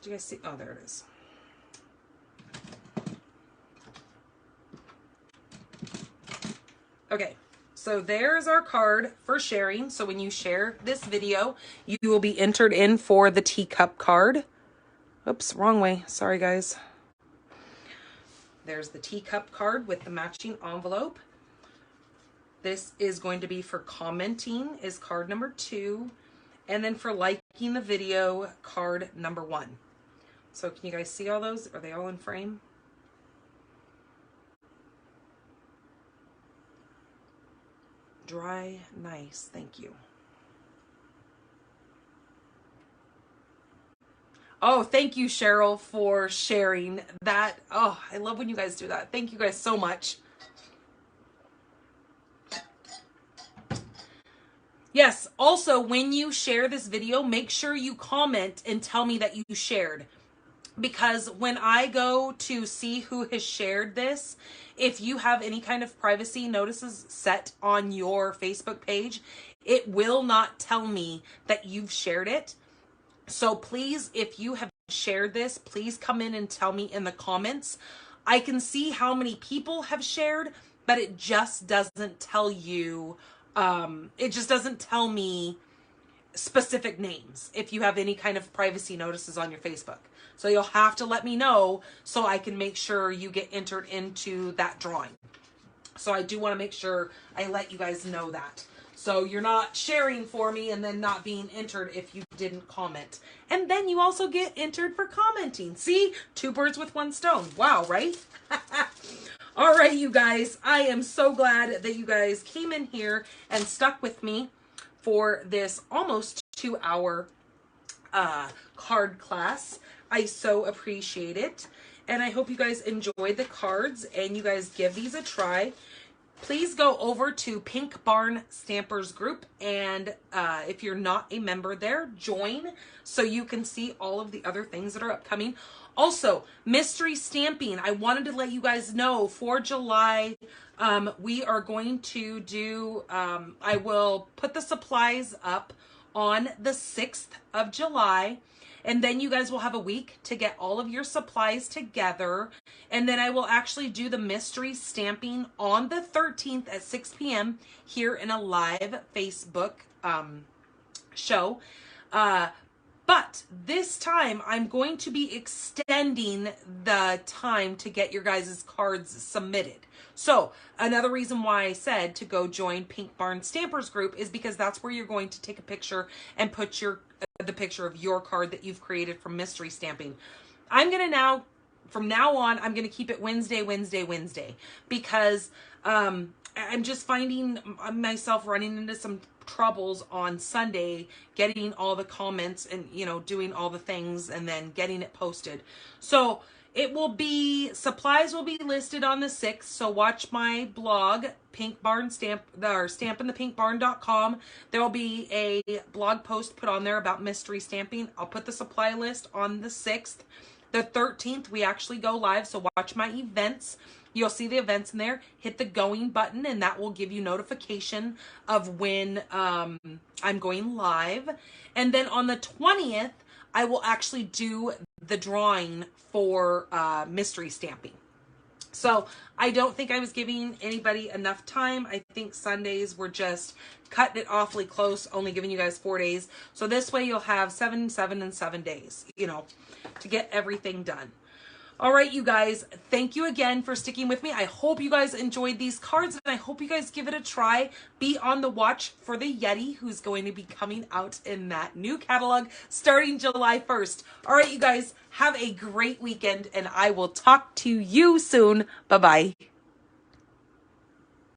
Do you guys see? Oh, there it is. Okay. So there's our card for sharing. So when you share this video, you will be entered in for the Teacup card. Oops, wrong way. Sorry, guys. There's the Teacup card with the matching envelope. This is going to be for commenting, is card number 2. And then for liking the video, card number 1. So can you guys see all those? Are they all in frame? Dry, nice, thank you. Oh, thank you, Cheryl, for sharing that. Oh, I love when you guys do that. Thank you guys so much. Yes, also, when you share this video, make sure you comment and tell me that you shared. Because when I go to see who has shared this, if you have any kind of privacy notices set on your Facebook page, it will not tell me that you've shared it. So please, if you have shared this, please come in and tell me in the comments. I can see how many people have shared, but it just doesn't tell you, it just doesn't tell me specific names if you have any kind of privacy notices on your Facebook. So you'll have to let me know so I can make sure you get entered into that drawing. So I do want to make sure I let you guys know that. So you're not sharing for me and then not being entered if you didn't comment. And then you also get entered for commenting. See? 2 birds with 1 stone. Wow, right? All right, you guys. I am so glad that you guys came in here and stuck with me for this almost 2-hour card class. I so appreciate it. And I hope you guys enjoyed the cards and you guys give these a try. Please go over to Pink Barn Stampers group, and if you're not a member there, join so you can see all of the other things that are upcoming. Also, mystery stamping. I wanted to let you guys know for July, we are going to do, I will put the supplies up on the 6th of July. And then you guys will have a week to get all of your supplies together. And then I will actually do the mystery stamping on the 13th at 6 p.m. here in a live Facebook show. But this time I'm going to be extending the time to get your guys' cards submitted. So another reason why I said to go join Pink Barn Stampers group is because that's where you're going to take a picture and put the picture of your card that you've created from mystery stamping. I'm going to from now on, I'm going to keep it Wednesday, because I'm just finding myself running into some troubles on Sunday, getting all the comments and, doing all the things and then getting it posted. So supplies will be listed on the 6th. So watch my blog, Pink Barn or stampinthepinkbarn.com. There will be a blog post put on there about mystery stamping. I'll put the supply list on the 6th. The 13th, we actually go live. So watch my events. You'll see the events in there. Hit the going button and that will give you notification of when I'm going live. And then on the 20th, I will actually do the drawing for mystery stamping. So I don't think I was giving anybody enough time. I think Sundays were just cutting it awfully close, only giving you guys 4 days. So this way you'll have 7, 7, and 7 days, to get everything done. All right, you guys, thank you again for sticking with me. I hope you guys enjoyed these cards, and I hope you guys give it a try. Be on the watch for the Yeti, who's going to be coming out in that new catalog starting July 1st. All right, you guys, have a great weekend, and I will talk to you soon. Bye-bye.